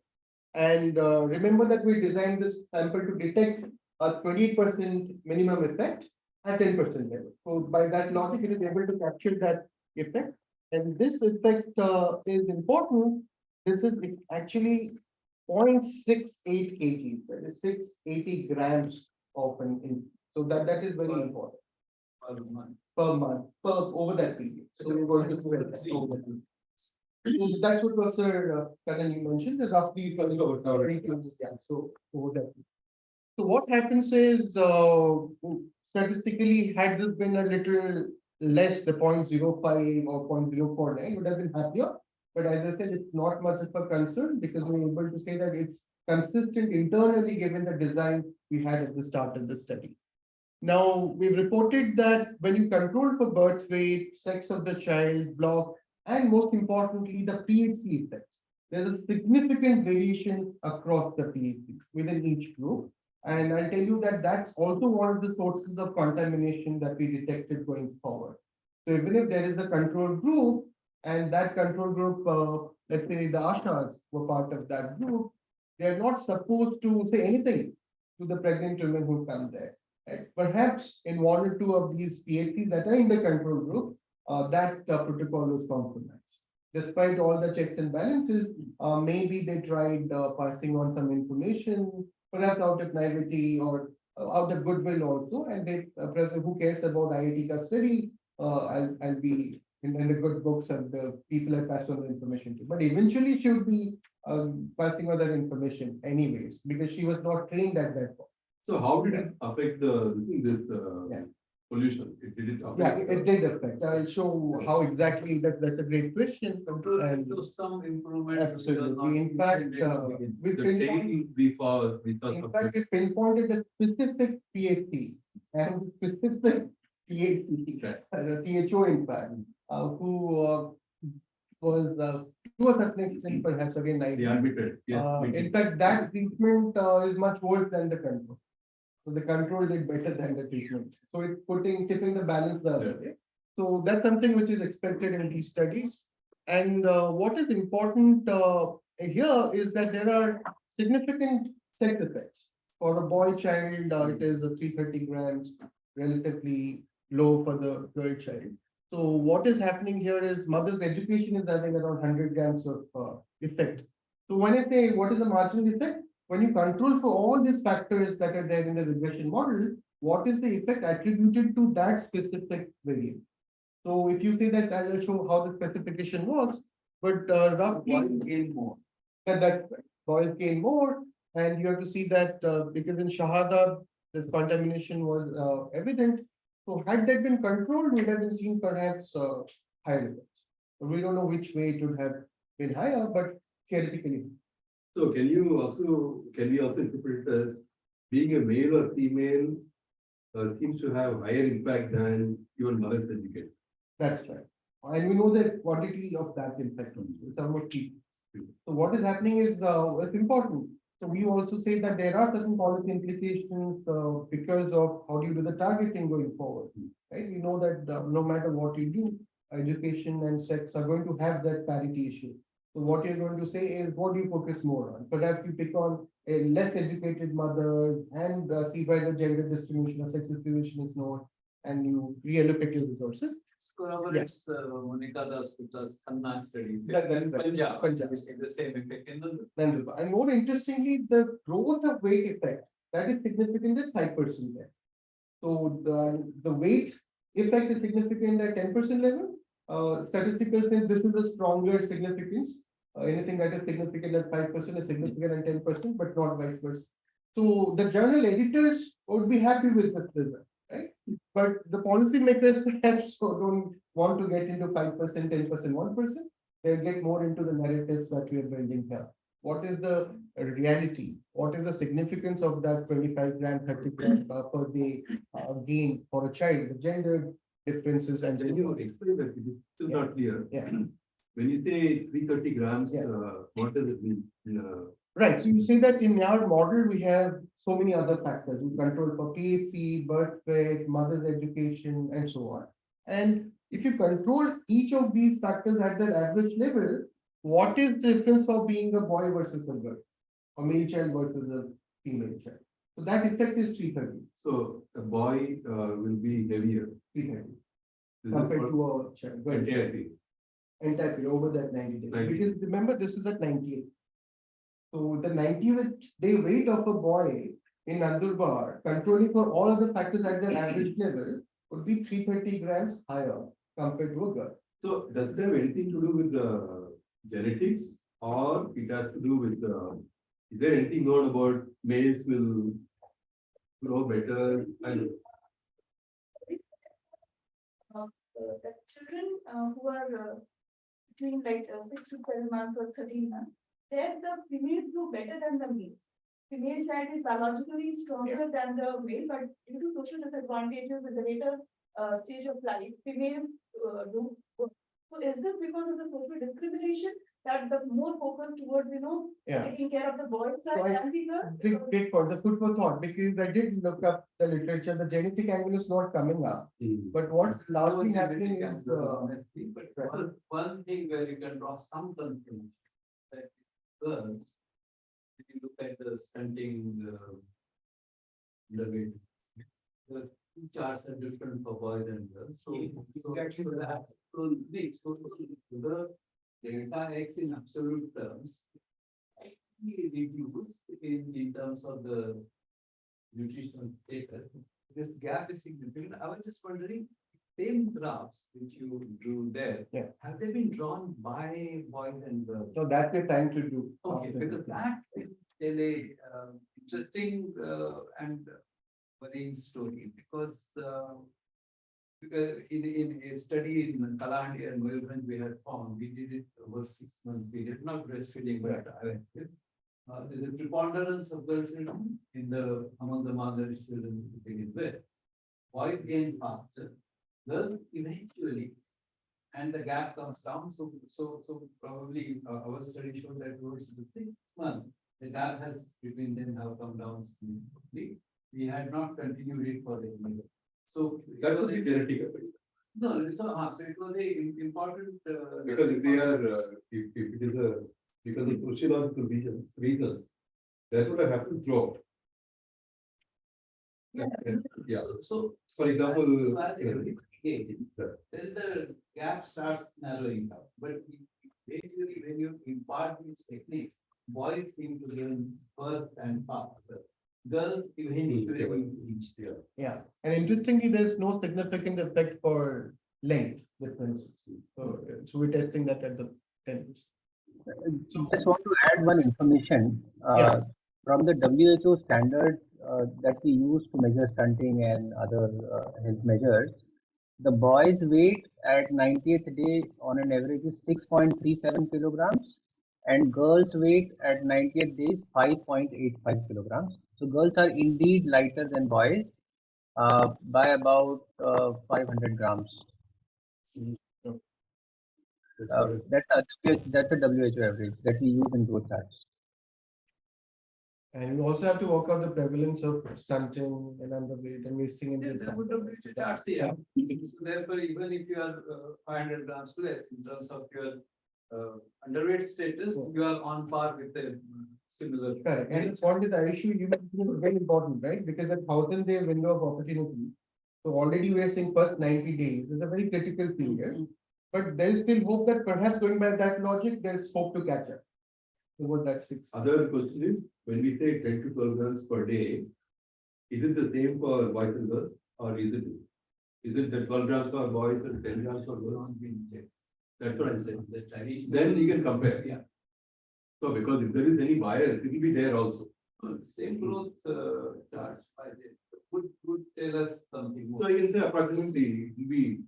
And remember that we designed this sample to detect a 20% minimum effect at 10% level. So by that logic, it is able to capture that effect. And this effect is important. This is actually 0.68 kg, that is 680 grams of an in. So that is very important. Per month, over that period. So we're going to spread that over that period. So that's what Professor Kanan you mentioned, that roughly yeah, so over that. So what happens is, statistically, had this been a little less, the 0.05 or 0.049 would have been happier. But as I said, it's not much of a concern because we're able to say that it's consistent internally given the design we had at the start of the study. Now, we've reported that when you control for birth weight, sex of the child, block, and most importantly, the PHC effects, there's a significant variation across the PHC within each group. And I'll tell you that that's also one of the sources of contamination that we detected going forward. So even if there is a control group, and that control group, let's say the Ashas were part of that group, they are not supposed to say anything to the pregnant women who come there. Right? Perhaps in one or two of these PHCs that are in the control group, that protocol was compromised. Despite all the checks and balances, maybe they tried passing on some information, perhaps out of naivety or out of goodwill also, and they, President, who cares about IIT custody? I'll be in the good books of the people I passed on the information to. But eventually she would be passing on that information anyways, because she was not trained at that point. So how did it affect this Yeah. pollution? Did it Yeah, affect? it did affect. I'll show how exactly that's a great question. And So some improvement. absolutely. In fact, we The pinpointed, tail we saw in fact, we pinpointed a specific PhD and specific PhD, THO in fact, who was to a certain extent perhaps again the naive. admitted. In fact, that treatment is much worse than the control. So the control did better than the treatment. So it's tipping the balance the other way. So that's something which is expected in these studies. And what is important here is that there are significant sex effects. For a boy child, it is 330 grams, relatively low for the girl child. So what is happening here is mother's education is having around 100 grams of effect. So when I say what is the marginal effect, when you control for all these factors that are there in the regression model, what is the effect attributed to that specific variable? So if you say that, I will show how the specification works, but roughly gain more. that's right. Boys gain more, and you have to see that because in Shahada, this contamination was evident. So had that been controlled, we would have been seen perhaps higher effects. But we don't know which way it would have been higher, but theoretically. So can we also interpret it as being a male or female seems to have higher impact than even mother's education? That's right. And we know the quantity of that impact also. It's almost equal. So what is happening is it's important. So we also say that there are certain policy implications because of how do you do the targeting going forward. Right? You know that no matter what you do, education and sex are going to have that parity issue. So what you're going to say is what do you focus more on? Perhaps you pick on a less educated mother and see where the gender distribution or sex distribution is known, and you reallocate your resources. Corroborates Monica Das Gupta's Khanna study. That is right. Punjab. We see the same effect in the. And more interestingly, the growth of weight effect that is significant at 5% there. So the weight effect is significant at 10% level. Statistical sense, this is a stronger significance. Anything that is significant at 5% is significant at 10%, but not vice versa. So the journal editors would be happy with this result, right? But the policymakers perhaps don't want to get into 5%, 10%, 1%. They'll get more into the narratives that we are building here. What is the reality? What is the significance of that 25 gram, 30 gram per day gain for a child? The gender differences and. Can you explain that? It is still not clear. Yeah. When you say 330 grams, Yeah. what does it mean? Right. So you say that in our model, we have so many other factors. We control for PHC, birth weight, mother's education, and so on. And if you control each of these factors at their average level, what is the difference for being a boy versus a girl, a male child versus a female child? So that effect is 330. So a boy will be heavier. 330 This is compared what to a child. Well, entire thing. entire period over that 90 days. 90. Because remember, this is at 98. So the 90-day weight of a boy in Nandurbar, controlling for all other factors at their average level, would be 330 grams higher compared to a girl. So does it have anything to do with the genetics, or it has to do with is there anything known about males will grow better and The children who are between like 6 to 7 months or 13 months, there the females do better than the males. Female child is biologically stronger than the male, but due to social disadvantages at the later stage of life, females do. So is this because of the social discrimination that the more focus towards, Yeah. taking care of the boys So child I than the girls? Great for the food for thought, because I did look up the literature, the genetic angle is not coming up. But what largely happening is, Honestly, but one thing where you can draw some conclusion that girls, if you look at the stunting, the weight, the two charts are different for boys and girls. So the delta X in absolute terms actually reduced in terms of the nutritional status. This gap is significant. I was just wondering, same graphs which you drew there, Yeah. have they been drawn by boys and girls? so that we're trying to do. Okay, after because this. that is really interesting and worrying story because in a study in Kalahandi and Mayurganj we had found, we did it over 6 months period, not breastfeeding, but there's a preponderance of girls among the mothers children to begin with. Boys gain faster, girls eventually, and the gap comes down. So probably our study showed that towards the 6th month, the gap has between them have come down significantly. We had not continued it for the year. So That was the genetic. no, so it was a important. Because if they are, if it is a, because of sociological reasons, that would have happened throughout. Yeah. So For example, so as everybody gains, yeah. then the gap starts narrowing down. But basically, when you impart these techniques, boys seem to learn first and faster. Girls eventually reach there. Yeah, and interestingly, there's no significant effect for length differences. So we're testing that at the 10. Just want to add one information. Yeah. From the WHO standards that we use to measure stunting and other health measures, the boy's weight at 90th day on an average is 6.37 kilograms, and girls' weight at 90th day is 5.85 kilograms. So girls are indeed lighter than boys by about 500 grams. That's a WHO average that we use in both charts. And you also have to work out the prevalence of stunting and underweight and wasting in this. That would have reached a chart here. So therefore, even if you are 500 grams less in terms of your underweight status, you are on par with a similar. Correct. And the point is the issue you mentioned is very important, right? Because the 1,000-day window of opportunity. So already we are saying first 90 days is a very critical period. But there is still hope that perhaps going by that logic, there is hope to catch up. Over that 6. Other question is, when we say 10 to 12 grams per day, is it the same for boys and girls, or is it the 12 grams for boys and 10 grams for girls? That's what I'm saying. The tradition. Then you can compare. Yeah. So because if there is any bias, it will be there also. Same growth charts would tell us something more. So you can say approximately it will be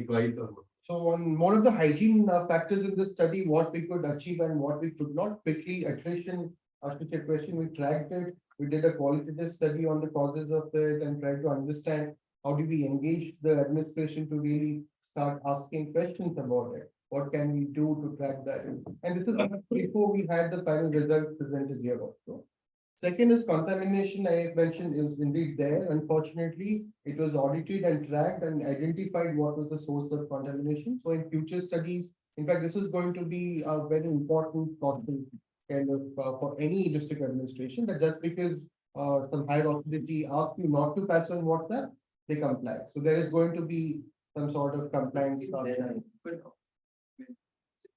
twice or more. So on more of the hygiene factors in this study, what we could achieve and what we could not, quickly attrition, after your question, we tracked it. We did a qualitative study on the causes of it and tried to understand how do we engage the administration to really start asking questions about it. What can we do to track that? And this is before we had the final results presented here also. Second is contamination. I mentioned is indeed there. Unfortunately, it was audited and tracked and identified what was the source of contamination. So in future studies, in fact, this is going to be a very important thoughtful kind of for any district administration, that just because some higher authority asks you not to pass on WhatsApp, they comply. So there is going to be some sort of compliance. But it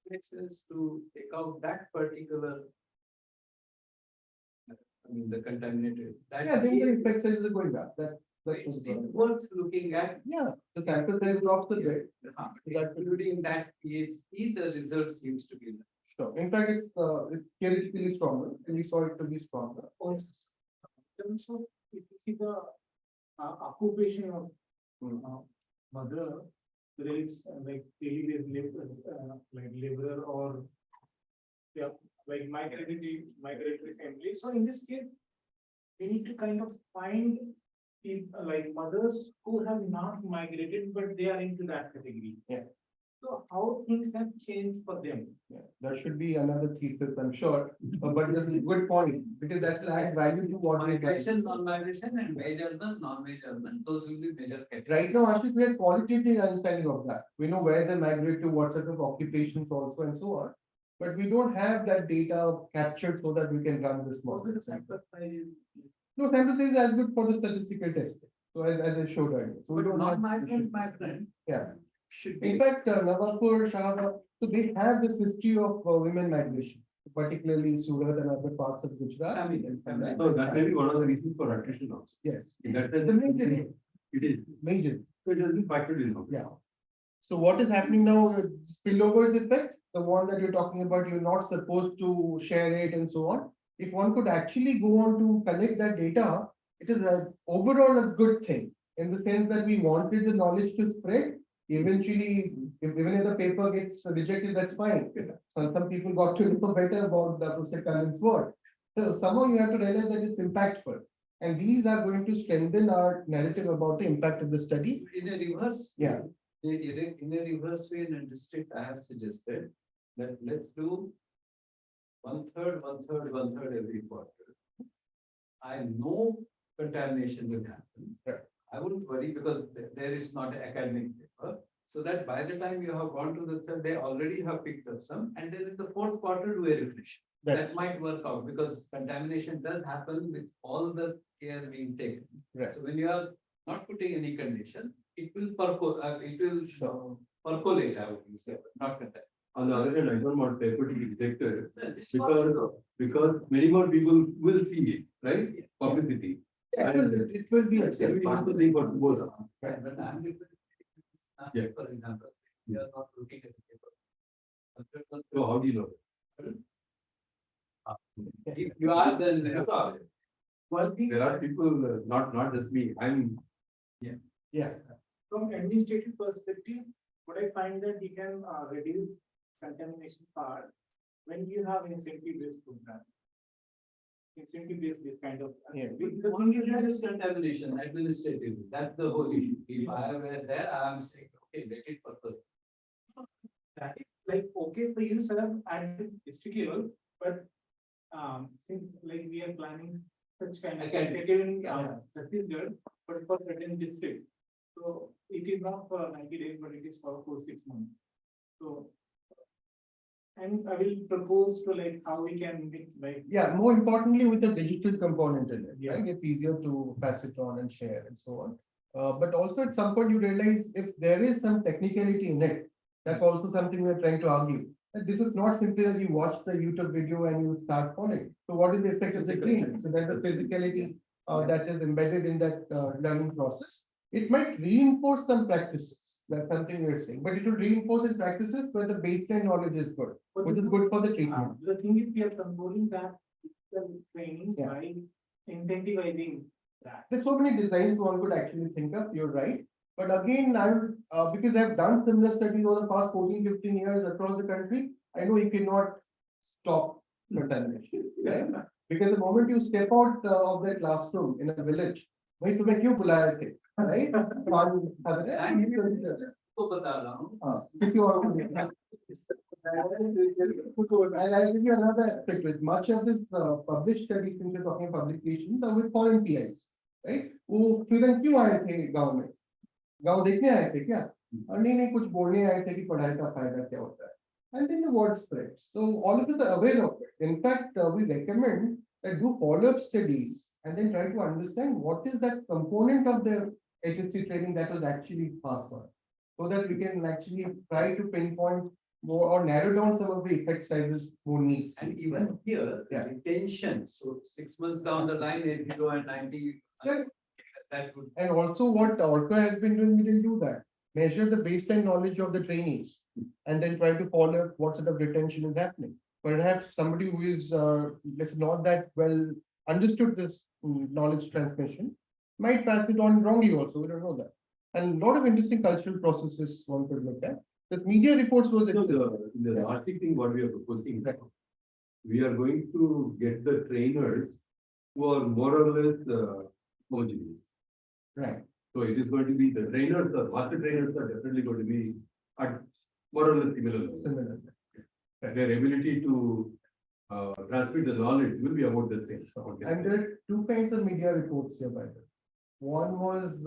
makes sense to take out that particular. I mean, the contaminated. That Yeah, then the is- effect sizes are going up. It's worth looking at. Yeah, the sample size drops a bit. Including that PhD, the result seems to be. Sure. In fact, it's theoretically stronger, and we saw it to be stronger. In terms of, if you see the occupation of mother, whether it's like daily based labor, like laborer or yeah, like migratory family. So in this case, we need to kind of find like mothers who have not migrated, but they are into that category. Yeah. So how things have changed for them? Yeah, that should be another thesis, I'm sure, but it's a good point, because that will add value to what we Migration, non-migration and wage earner, non-wage earner, those will be major categories. Right now, Ashik, we have qualitative understanding of that. We know where they migrate to, what sort of occupations also and so on. But we don't have that data captured so that we can run this model. No, sample size is as good for the statistical testing. So as I showed earlier. So we But don't have. non-migrant Yeah. should In be. fact, Nawalpur, Shahaba, so they have this history of women migration, particularly Surat and other parts of Gujarat. So that may be one of the reasons for attrition also. Yes. That The major, it is. major. So it has been factored in. Yeah. So what is happening now, spillovers effect, the one that you're talking about, you're not supposed to share it and so on. If one could actually go on to collect that data, it is overall a good thing, in the sense that we wanted the knowledge to spread. Eventually, even if the paper gets rejected, that's fine. So some people got to know better about the Professor Kalin's work. So somehow you have to realize that it's impactful. And these are going to strengthen our narrative about the impact of the study. In a reverse. Yeah. In a reverse way, in a district, I have suggested that let's do one third every quarter. I know contamination will happen. Right. I wouldn't worry because there is not an academic paper. So that by the time you have gone to the third, they already have picked up some, and then in the fourth quarter, do a refresh. That might work out because contamination does happen with all the care being taken. Right. So when you are not putting any condition, it will Sure. percolate, I would say, not contaminate. On the other hand, I don't want paper to be rejected This is because many more people will see it, right? Publicity. It will be. That's the thing for both. Right, but I'm Yeah. for example, we are not looking at the paper. So how do you know? If you are, then One thing There are people, not just me, Yeah. from administrative perspective, what I find that we can reduce contamination part when you have incentive based program. Incentive based this kind of. Yeah. the thing is that is contamination administrative. That's the whole issue. If I were there, I am saying, okay, let it purpose. That is like okay for you, sir, at the district level, but since like we are planning such kind of Academics. initiative in Chhattisgarh, but for certain district. So it is not for 90 days, but it is for 6 months. So. And I will propose to like how we can make like. Yeah, more importantly with the digital component in it, Yeah. right? It's easier to pass it on and share and so on. But also at some point you realize if there is some technicality in it, that's also something we're trying to argue. That this is not simply that you watch the YouTube video and you start following. So what is the effect of the training? So there's a physicality that is embedded in that learning process. It might reinforce some practices. That's something we're saying, but it will reinforce in practices where the baseline knowledge is good, which is good for the treatment. The thing is, we are controlling that training Yeah. by incentivizing that. There's so many designs one could actually think of, you're right. But again, because I've done similar studies over the past 14, 15 years across the country, I know you cannot stop contamination, right? Because the moment you step out of that classroom in a village, भाई तुम्हें क्यों बुलाया थे, right? को बता रहा हूँ. किसी और को नहीं. I'll give you another aspect with much of this published studies, since we're talking publications, are with foreign PIs, right? वो student क्यों आए थे गांव में? गांव देखने आए थे क्या? नहीं कुछ बोलने आए थे कि पढ़ाई का फायदा क्या होता है. And then the word spreads. So all of us are aware of it. In fact, we recommend that do follow-up studies and then try to understand what is that component of the HST training that was actually passed on, so that we can actually try to pinpoint more or narrow down some of the effect sizes more neat. And even here, Yeah. retention, so 6 months down the line, 80 and 90. Yeah. That would. And also what Orca has been doing, we didn't do that. Measure the baseline knowledge of the trainees and then try to follow up what sort of retention is happening. Perhaps somebody who is let's say not that well understood this knowledge transmission might pass it on wrongly also. We don't know that. And a lot of interesting cultural processes one could look at. This media reports was So interesting. the article thing, what we are proposing, we are going to get the trainers who are more or less homogeneous. Right. So it is going to be the trainers, the master trainers are definitely going to be at more or less similar level. Similar. Their ability to transmit the knowledge will be about the same. And there are two kinds of media reports here, by the way. One was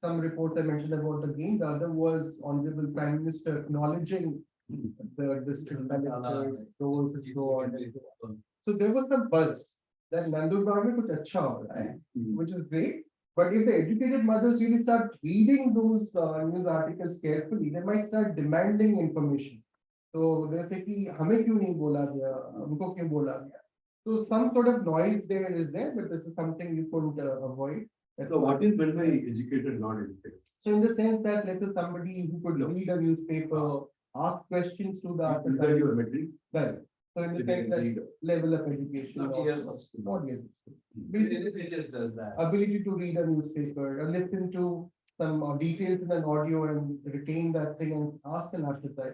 some reports I mentioned about the game. The other was Honorable Prime Minister acknowledging the district collectors, roles and so on. So there was some buzz that Nandurbar mein kuch acha ho raha hai, which is great. But if the educated mothers really start reading those news articles carefully, they might start demanding information. So they say कि हमें क्यों नहीं बोला गया, हमको क्यों बोला गया. So some sort of noise there is there, but this is something you couldn't avoid. So what is meant by educated, not educated? So in the sense that let's say somebody who could read a newspaper, ask questions to the Is that your metric? well, so in the sense that level of education. Not or- years of school. Not years. It just does that. Ability to read a newspaper, or listen to some details in an audio and retain that thing and ask an Ashitai.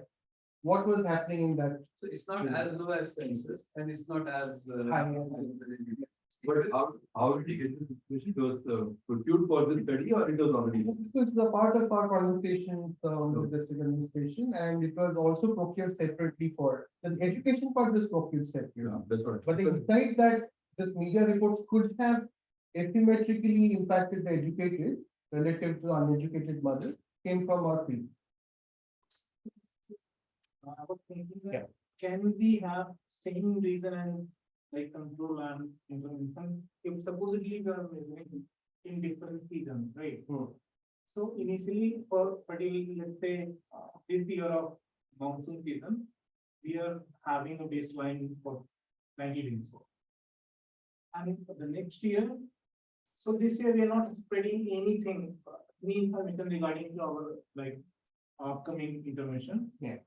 What was happening in that? So it's not as low as census and it's not as. High. But how did you get this information? It was procured for this study or it was already? This is a part of our conversations on the district administration, and it was also procured separately for, the education part was procured separately. Yeah, that's what. But the insight that this media reports could have asymmetrically impacted the educated relative to uneducated mothers came from our field. I was thinking Yeah. that, can we have same reason and like control and information, if supposedly we are measuring in different seasons, right? So initially for particularly, let's say, this year of monsoon season, we are having a baseline for 90 rainfall. And for the next year, so this year we are not spreading anything, any information regarding to our like upcoming intervention. Yeah.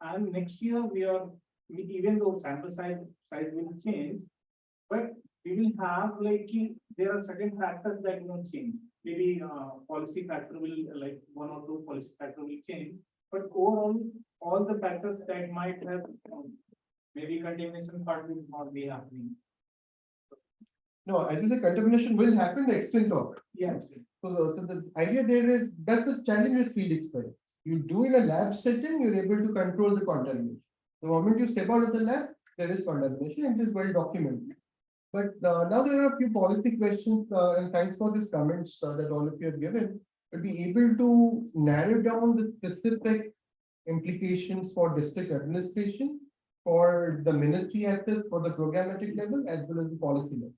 And next year even though sample size will change, but we will have like, there are certain factors that will change. Maybe policy factor will like one or two policy factor will change, but overall, all the factors that might have, maybe contamination part will not be happening. No, as you say, contamination will happen, the extent of it. Yeah. So the idea there is, that's the challenge with field experiments. You do in a lab setting, you're able to control the contamination. The moment you step out of the lab, there is contamination, and it is well documented. But now there are a few policy questions, and thanks for these comments that all of you have given. To be able to narrow down the specific implications for district administration, for the ministry access, for the programmatic level, as well as the policy level.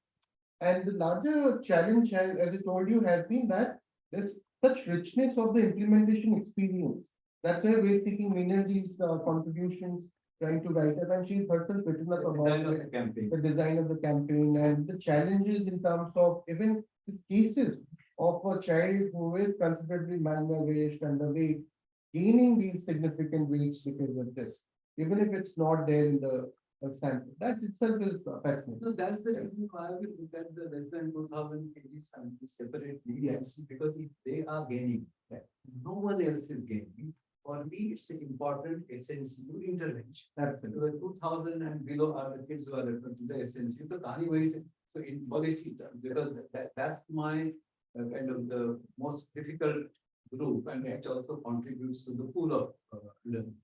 And the larger challenge, as I told you, has been that there's such richness of the implementation experience. That's why we're seeking Minerji's contributions, trying to write up, and she's herself written up about it, Campaign. the design of the campaign and the challenges in terms of even the cases of a child who is considerably malnourished, underweight, gaining these significant weights because of this, even if it's not there in the sample. That itself is fascinating. So that's the reason why we look at the less than 2000 kg samples separately. Yes. Because if they are gaining, no one else is gaining. For me, it's an important essential intervention. Absolutely. The 2000 and below are the kids who are referred to the essential. So कहानी वही से, so in policy terms, because that's my kind of the most difficult group, and it also contributes to the pool of learning.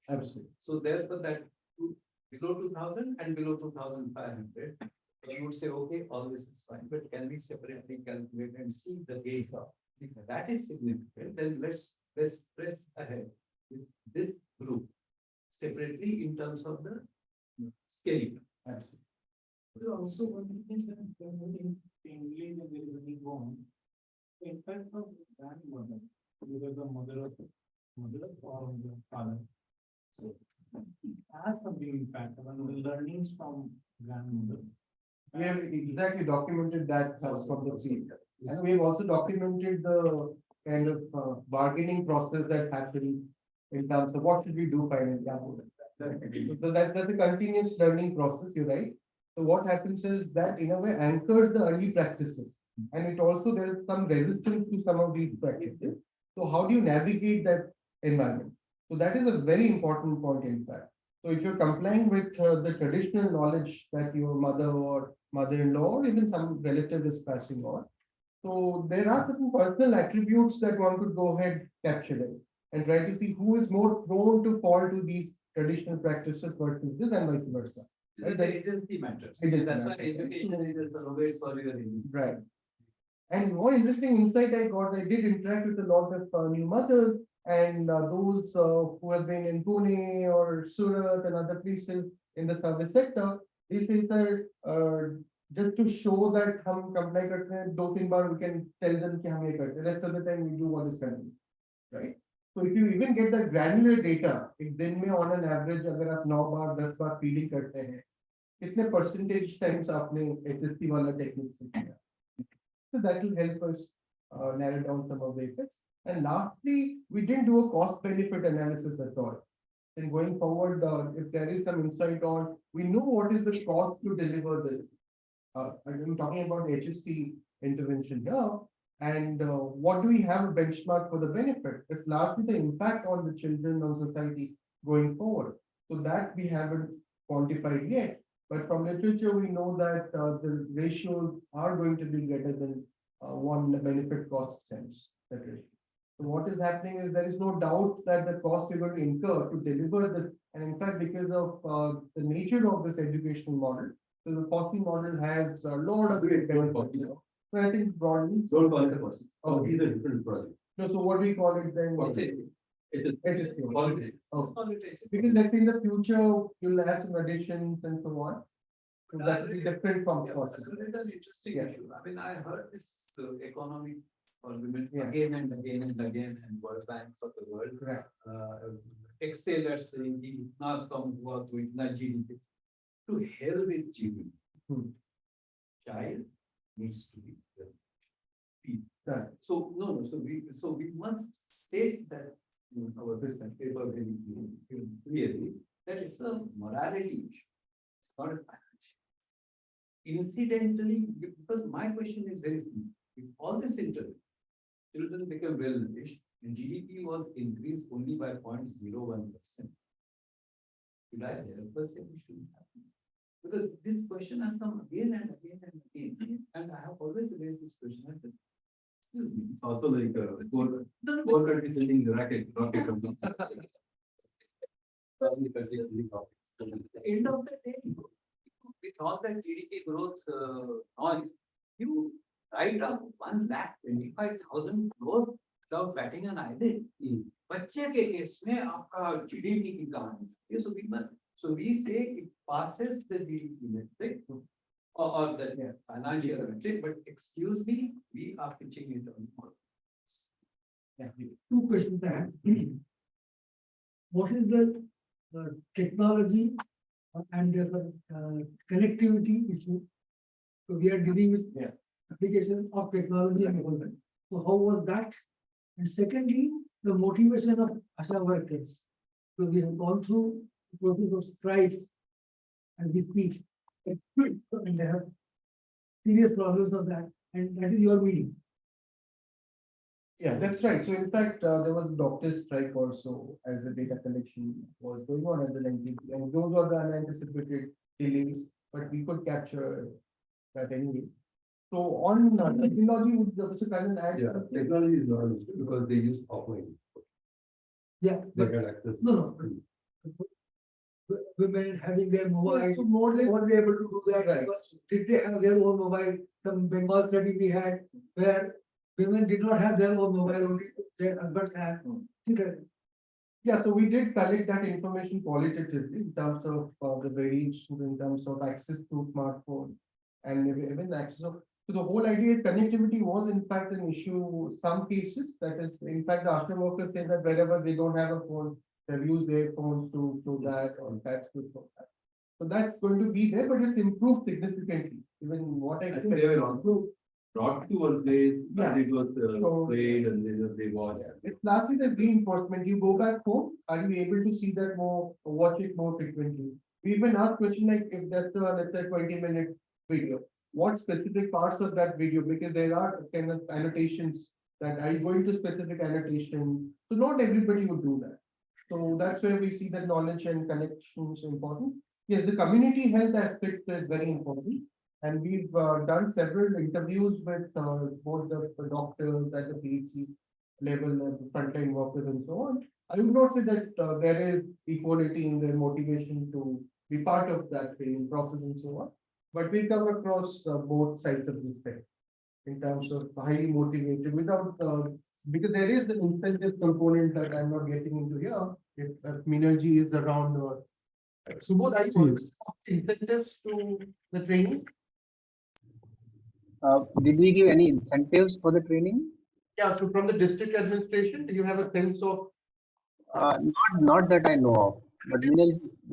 Absolutely. So therefore that below 2000 and below 2500, you would say, okay, all this is fine, but can we separately calculate and see the data? If that is significant, then let's press ahead with this group separately in terms of the scaling. Absolutely. There are also one thing that in English when there is a big bomb, the impact of grandmother, whether the mother or the father. So it has some big impact on the learnings from grandmother. We have exactly documented that from the field. And we have also documented the kind of bargaining process that happened in terms of what should we do finally. So that's a continuous learning process, you're right. So what happens is that in a way anchors the early practices. And it also, there is some resistance to some of these practices. So how do you navigate that environment? So that is a very important point in fact. So if you're complying with the traditional knowledge that your mother or mother-in-law or even some relative is passing on, so there are certain personal attributes that one could go ahead capturing and try to see who is more prone to fall to these traditional practices versus this and vice versa. The agency matters. Agency That's why matters. education is always for your agency. Right. And one interesting insight I got, I did interact with a lot of new mothers and those who have been in Pune or Surat and other places in the service sector. They say that just to show that हम comply करते हैं, 2-3 बार we can tell them कि हम ये करते हैं. Rest of the time we do what is coming, right? So if you even get the granular data, एक दिन में on an average अगर आप 9 बार 10 बार feeding करते हैं, कितने percentage times आपने HSC वाला technique से किया? So that will help us narrow down some of the effects. And lastly, we didn't do a cost benefit analysis at all. Then going forward, if there is some insight on, we know what is the cost to deliver this. I'm talking about HSC intervention here. And what do we have a benchmark for the benefit? It's largely the impact on the children, on society going forward. So that we haven't quantified yet. But from literature, we know that the ratios are going to be greater than one benefit cost sense. That ratio. So what is happening is there is no doubt that the cost we're going to incur to deliver this, and in fact, because of the nature of this educational model, so the costing model has a lot of great benefits. So I think broadly. Don't call it a cost. Oh, It's a different project. No, so what do we call it then? It's HSC. quality. Okay. Because let's say in the future, you'll have some additions and so on. So that will be different from cost. It's an interesting Yeah. issue. I mean, I heard this economic argument Yeah. again and again and again, and World Banks of the world. Correct. Excelers saying कि इतना कम हुआ तो इतना GDP. To hell with GDP. Hmm. Child needs to be well. Right. So no, so we must state that in our business paper very clearly that it's a morality issue. It's not a financial. Incidentally, because my question is very simple. If all this interview, children become well nourished and GDP was increased only by 0.01%. Should I therefore say we should happen? Because this question has come again and again and again. And I have always raised this question. I said, excuse me. Also like poor, No, no, poor country sending the rocket comes up. Only country sending rocket. at the end of the day, with all that GDP growth noise, you write off 1,25,000 crore without batting an eyelid. बच्चे के case में आपका GDP की कहानी है. So we say it passes the GDP metric or the financial metric, but excuse me, we are pitching it on more. Two questions I have. What is the technology and the connectivity issue? So we are dealing with application of technology and development. So how was that? And secondly, the motivation of ASHA workers. So we have gone through the process of strikes and we speak. And they have serious problems of that. And that is your meeting. Yeah, that's right. So in fact, there was doctors' strike also as the data collection was going on at the NGP, and those were the unanticipated delays, but we could capture that anyway. So on technology, would Professor Karan add? Yeah, something? technology is not an issue because they use offline. Yeah, They but get access. no. Women having their mobile, Yeah, so more or less- were they able to do that? Right. Did they have their own mobile? Some Bengal study we had where women did not have their own mobile, only their husbands had. Yeah, so we did collect that information qualitatively in terms of the variation, in terms of access to smartphone and even access of. So the whole idea is connectivity was in fact an issue, some cases, that is, in fact, the ASHA workers say that wherever they don't have a phone, they've used their phones to that or that's good for that. So that's going to be there, but it's improved significantly, even what I I think they were also brought to one place, Yeah. and it was So- played and they watched. It's largely the reinforcement. You go back home, are you able to see that more, or watch it more frequently? We even ask question like if that's a, let's say 20-minute video, what specific parts of that video, because there are kind of annotations that are you going to specific annotation? So not everybody would do that. So that's where we see that knowledge and connections important. Yes, the community health aspect is very important. And we've done several interviews with both the doctors at the PhD level, the frontline workers and so on. I would not say that there is equality in their motivation to be part of that training process and so on. But we come across both sides of the spectrum in terms of highly motivated without, because there is the incentive component that I'm not getting into here. If Minergy is around or Subodh, are you incentives to the training? Did we give any incentives for the training? Yeah, so from the district administration, do you have a sense of? Not that I know of, but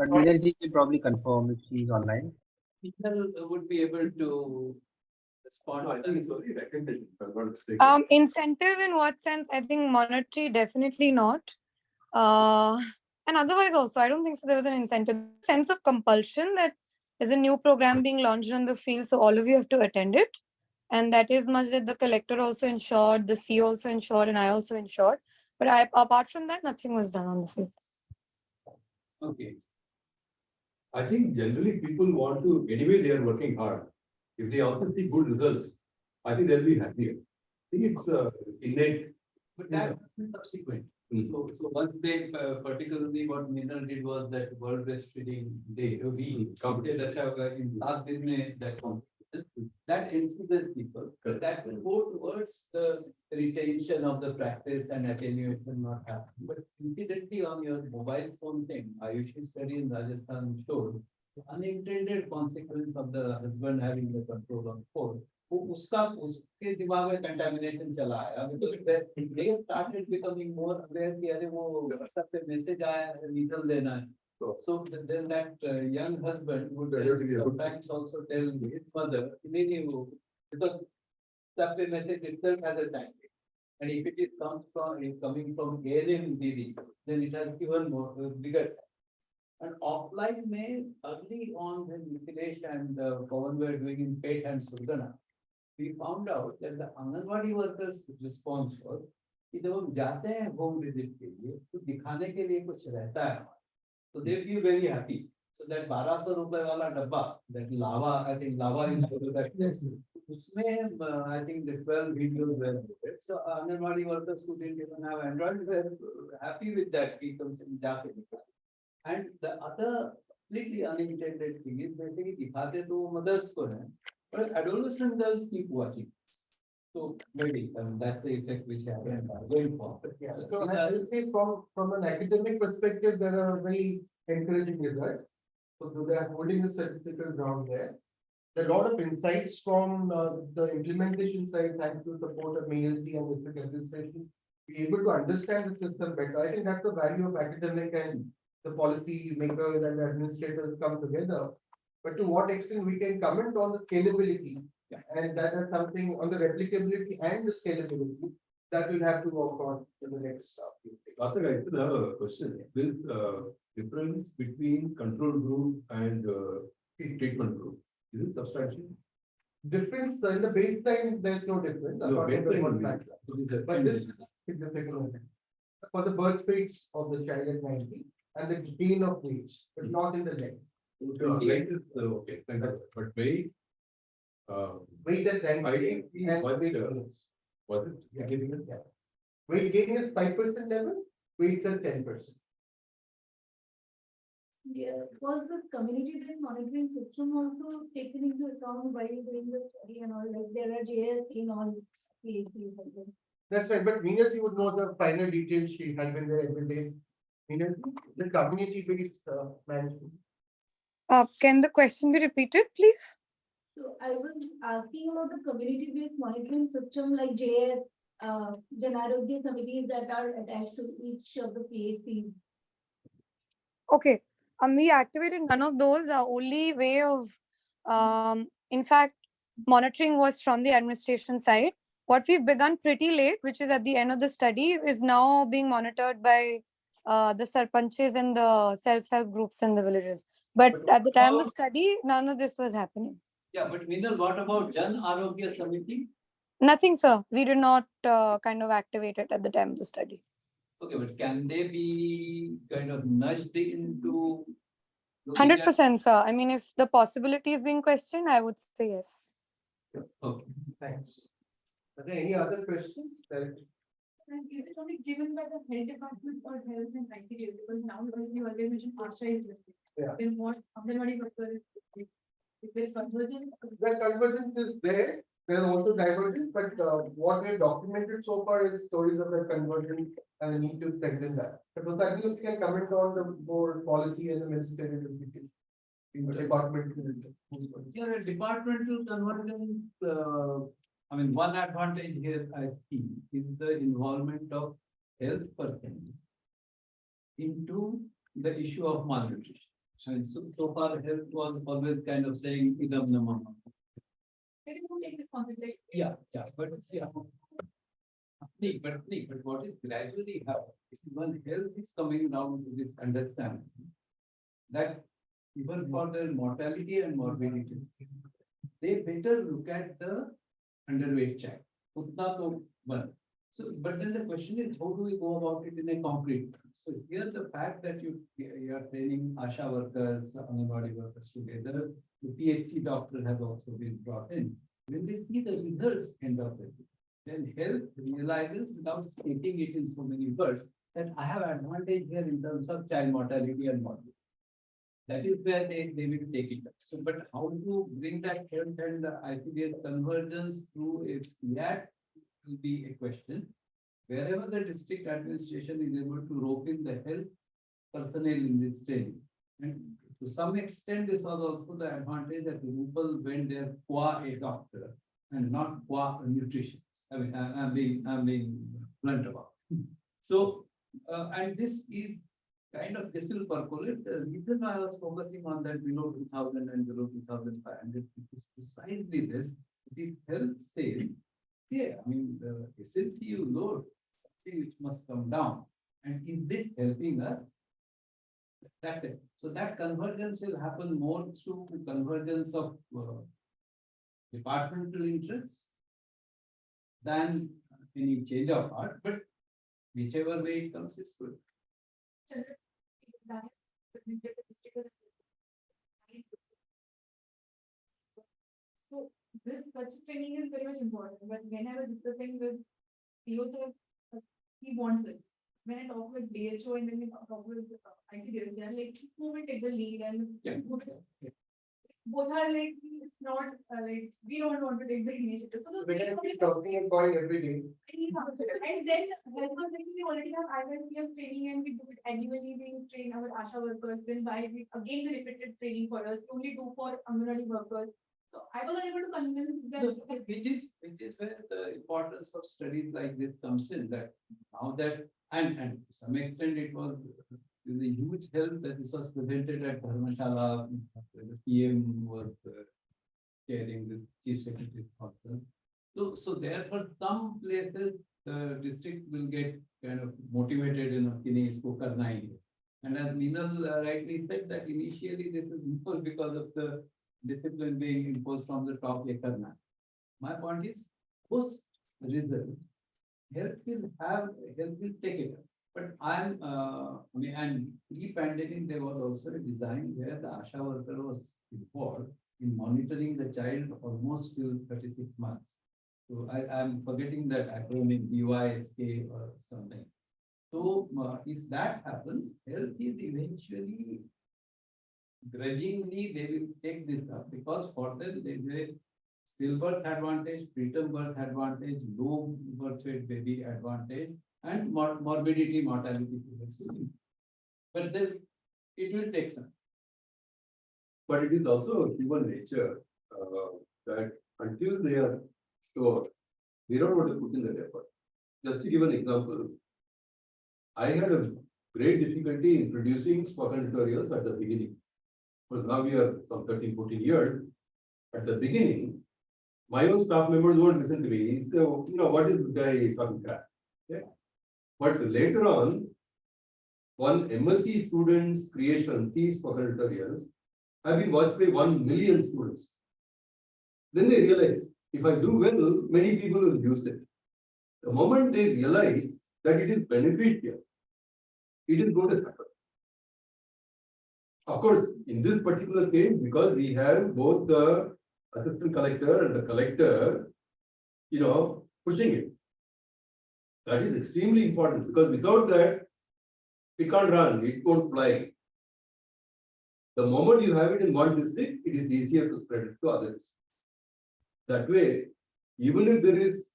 Minerji can probably confirm if she's online. People would be able to respond. No, I think it's only recognition, if I'm not mistaken. Incentive in what sense? I think monetary, definitely not. And otherwise also, I don't think so there was an incentive. Sense of compulsion that there's a new program being launched on the field, so all of you have to attend it. And that is much that the collector also ensured, the C also ensured, and I also ensured. But apart from that, nothing was done on the field. Okay. I think generally people want to, anyway, they are working hard. If they also see good results, I think they'll be happier. I think it's innate. But that is subsequent. Mm. So once they, particularly what Minal did was that World Breastfeeding Day, we counted in last day that competition. That enthuses people, but that will go towards the retention of the practice and attenuation not happening. But incidentally on your mobile phone thing, Ayushi study in Rajasthan showed the unintended consequence of the husband having the control on phone. उसके दिमाग में contamination चला आया because they started becoming more aware कि अरे वो WhatsApp पे message आया है needle देना है. So then that young husband would sometimes also tell his mother, नहीं वो because WhatsApp पे message itself has a time. And if it is coming from alien Didi, then it has even more bigger. And offline may early on when Nikhilesh and Pawan were doing in Pet and Surdana, we found out that the Anganwadi workers' response was कि जब हम जाते हैं home visit के लिए तो दिखाने के लिए कुछ रहता है, so they feel very happy. So that 1200 रुपए वाला डब्बा, that lava, I think lava is that. उसमें I think the 12 videos were loaded. So Anganwadi workers who didn't even have Android were happy with that. People in जाके दिखा. And the other completely unintended thing is basically दिखाते तो mothers को है. But adolescent girls keep watching. So maybe that's the effect which happened going forward. Yeah, so I will say from an academic perspective, there are very encouraging results. So they are holding the statistical ground there. There are a lot of insights from the implementation side, thanks to the support of MALT and district administration, be able to understand the system better. I think that's the value of academic and the policy makers and the administrators come together. But to what extent we can comment on the scalability, and that is something on the replicability and the scalability that we'll have to work on in the next few days. Karthik, I still have a question. This difference between control group and treatment group, is it substantial? Difference in the baseline, there's no difference. No, according to baseline one will be- factor. what is that? But this is significant for the birth weights of the child at 90 and the gain of weights, but not in the leg. Weight is, okay, thank you. But weight, Weight at 90 I and what, weight gains. was it Yeah. significant? Yeah. Weight gain is 5% level, weights are 10%. Yeah, was the community-based monitoring system also taken into account while doing the study and all, like there are JS in all PhDs like that? That's right, but Meenakshi would know the final details. She had been there every day. Meenakshi, the community-based management. Can the question be repeated, please? So I was asking about the community-based monitoring system like JS, Janarogya committees that are attached to each of the PhDs. Okay, we activated none of those. Our only way of, in fact, monitoring was from the administration side. What we've begun pretty late, which is at the end of the study, is now being monitored by the sarpanches and the self-help groups in the villages. But at the time of the study, none of this was happening. Yeah, but Minal, what about Jan Arogya Samiti? Nothing, sir. We did not kind of activate it at the time of the study. Okay, but can they be kind of nudged into? looking at- 100%, sir. I mean, if the possibility is being questioned, I would say yes. Okay. Thanks. Are there any other questions? And is it only given by the health department or health and IT? Because now you always mentioned ASHA is listed. Yeah. Then what Anganwadi worker is listed? Is there convergence? The convergence is there. There is also divergence, but what we have documented so far is stories of the convergence and the need to strengthen that. But also, I think you can comment on the more policy and the ministerial implication in the department. Yeah, a departmental convergence, I mean, one advantage here I see is the involvement of health person into the issue of malnutrition. And so far, health was always kind of saying, idam namam. There is no take responsibility. Yeah, but yeah. But what is gradually happening, when health is coming down to this understanding that even for their mortality and morbidity, they better look at the underweight child. Utna to one. So, but then the question is, how do we go about it in a concrete? So here the fact that you are training ASHA workers, Anganwadi workers together, the PhD doctor has also been brought in. When they see the results end of it, then health realizes without stating it in so many words that I have advantage here in terms of child mortality and morbidity. That is where they will take it up. So, but how to bring that health and ICDS convergence through a PIAT will be a question. Wherever the district administration is able to rope in the health personnel in this training. And to some extent, this was also the advantage that Rupal went there qua a doctor and not qua a nutritionist. I mean, I'm being blunt about it. So, and this is kind of, this will percolate. The reason I was focusing on that below 2000 and below 2500 is precisely this. If health says, yeah, I mean, the SNCU load, something which must come down. And is this helping us? That's it. So that convergence will happen more through convergence of departmental interests than any change of heart, but whichever way it comes, it's good. So this such training is very much important, but when I was discussing with CEO, he wants it. When I talk with DHO and then we talk with ITDS, they are like, who will take the lead and Yeah. both are like, it's not like, we don't want to take the initiative. So the We can keep tossing and calling every day. and then health was like, we already have IWCF training and we do it annually, we train our ASHA workers, then why we again the repeated training for us, only do for Anganwadi workers. So I was unable to convince them. Which is where the importance of studies like this comes in, that now that, and to some extent it was a huge help that this was presented at Dharmashala, the PM was chairing this chief secretary's conference. So therefore some places the district will get kind of motivated in a isko karna hai. And as Meenal rightly said that initially this is more because of the discipline being imposed from the top. My point is, post result, health will take it up. But I mean, and pre-pandemic, there was also a design where the ASHA worker was involved in monitoring the child almost till 36 months. So I'm forgetting that acronym UISK or something. So if that happens, health is eventually grudgingly they will take this up because for them there is a stillbirth advantage, preterm birth advantage, low birth weight baby advantage, and morbidity, mortality. But then it will take some. But it is also human nature that until they are sure, they don't want to put in that effort. Just to give an example, I had a great difficulty in producing spoken tutorials at the beginning. Because now we are some 13, 14 years. At the beginning, my own staff members won't listen to me. So, what is the guy talking about? Yeah. But later on, one MSc student's creation, these spoken tutorials, have been watched by 1 million students. Then they realize, if I do well, many people will use it. The moment they realize that it is beneficial, it is going to happen. Of course, in this particular case, because we have both the assistant collector and the collector, pushing it. That is extremely important because without that, it can't run, it won't fly. The moment you have it in one district, it is easier to spread it to others. That way, even if there is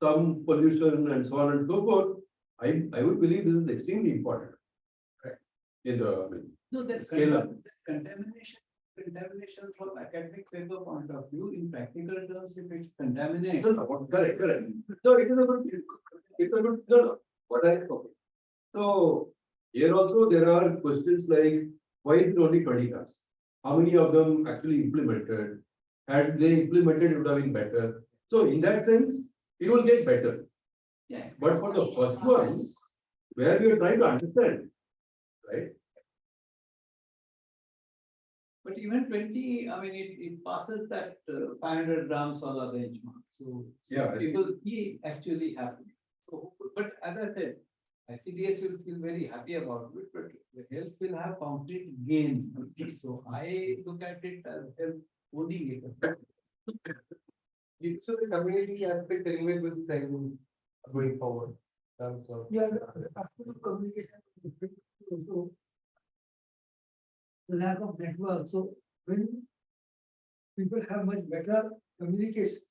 some pollution and so on and so forth, I would believe this is extremely important. Right? In the No, that's scale up. contamination from academic paper point of view, in practical terms, if it's contaminated. Correct. No, it is a good, no, what I okay. So here also there are questions like why is it only 20 cars? How many of them actually implemented? Had they implemented, it would have been better. So in that sense, it will get better. Yeah. But for the first one, where we are trying to understand, right? But even 20, I mean, it passes that 500 grams solar benchmark. So Yeah, I people be actually happy. So, but as I said, ICDS will feel very happy about it, but the health will have concrete gains. So I look at it as health owning it. So the community aspect anyway will strengthen going forward. In terms of Yeah, the aspect of communication is also the lack of network. So when people have much better communication,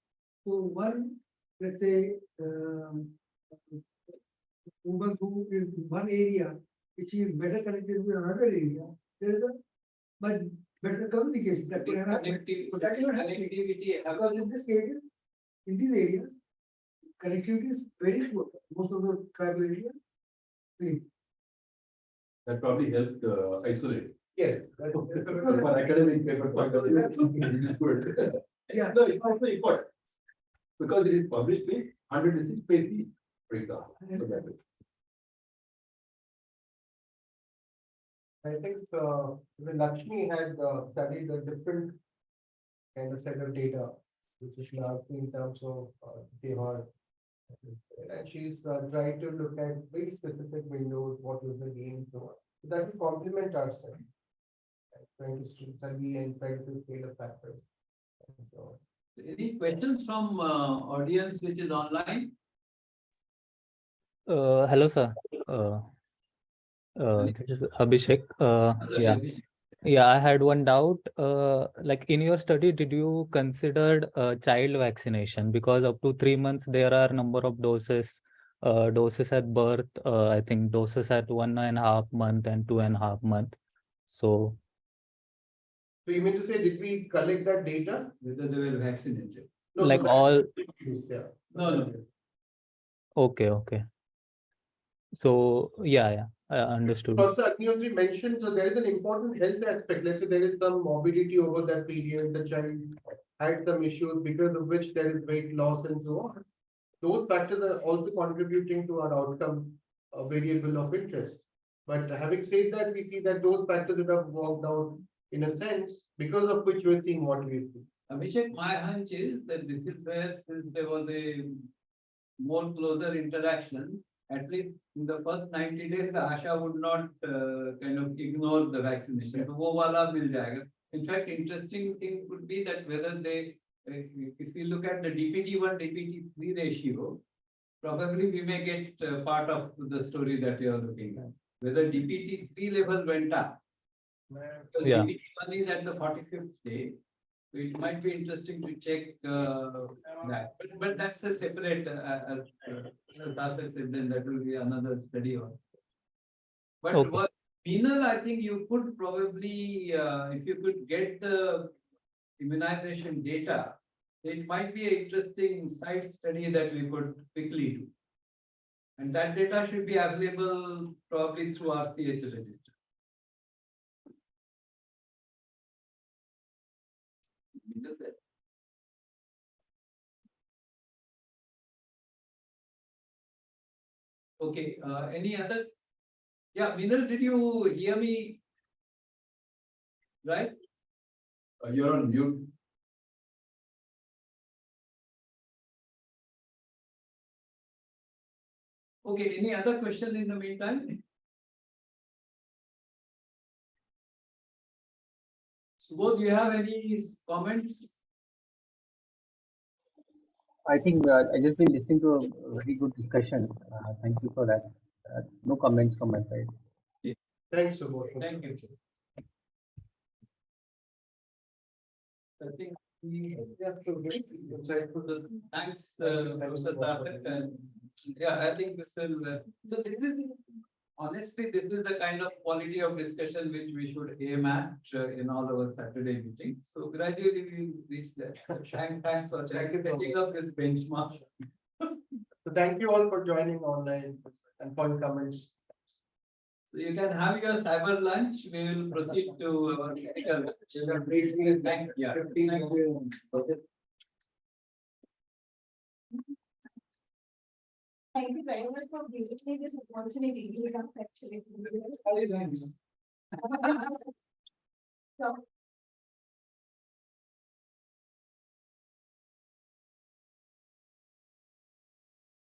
so one, let's say, woman who is in one area, which is better connected with another area, there is a much better communication that could happen. Connectivity, So that is what happening. connectivity Because in this area, in these areas, connectivity is very poor. Most of the tribal areas. That probably helped isolate. yes, For academic paper point of view, it is good. Yeah. No, it's also important. Because it is published in 106 pages, for example. So that is- I think when Lakshmi had studied a different kind of set of data, which is largely in terms of Tihar. And she's trying to look at very specific windows, what was the gain, so on. So that will complement ourselves. Trying to study and try to scale a factor. So, Any questions from audience which is online? Hello, sir. This is Abhishek. Yeah, I had one doubt. Like in your study, did you consider child vaccination? Because up to 3 months, there are number of doses, doses at birth, I think doses at 1.5 month and 2.5 month. So so you mean to say, did we collect that data? Whether they were vaccinated? No, like so that all, used, yeah. No. okay. So yeah, I understood. Also, Agnihotri mentioned, so there is an important health aspect. Let's say there is some morbidity over that period, the child had some issues because of which there is weight loss and so on. Those factors are also contributing to our outcome variable of interest. But having said that, we see that those factors that have worked out in a sense, because of which we're seeing what we see. Abhishek, my hunch is that this is where, since there was a more closer interaction, at least in the first 90 days, the Asha would not kind of ignore the vaccination. So, wo wala mil jayega. In fact, interesting thing could be that whether they, if you look at the DPT1, DPT3 ratio, probably we may get part of the story that you are looking at. Whether DPT3 level went up. Because Yeah. DPT1 is at the 45th day. So it might be interesting to check that, but that's a separate, as Siddhartha said, then that will be another study on. But Okay. what penal, I think you could probably, if you could get the immunization data, it might be an interesting side study that we could quickly do. And that data should be available probably through RCH register. Okay, any other? Yeah, Minal, did you hear me? Right? You're on mute. Okay, any other question in the meantime? Subodh, do you have any comments? I think I just been listening to a very good discussion. Thank you for that. No comments from my side. Thanks, Subodh. Thank you. I think we have to wait inside for the thanks, Professor Tartak, and yeah, I think this will, so this is, honestly, this is the kind of quality of discussion which we should aim at in all our Saturday meetings. So gradually we will reach there. So thanks for setting up this benchmark. So thank you all for joining online and for your comments. So you can have your cyber lunch. We will proceed to our technical. Thank you. Thank you. Thank you very much for giving me this opportunity. You have actually. So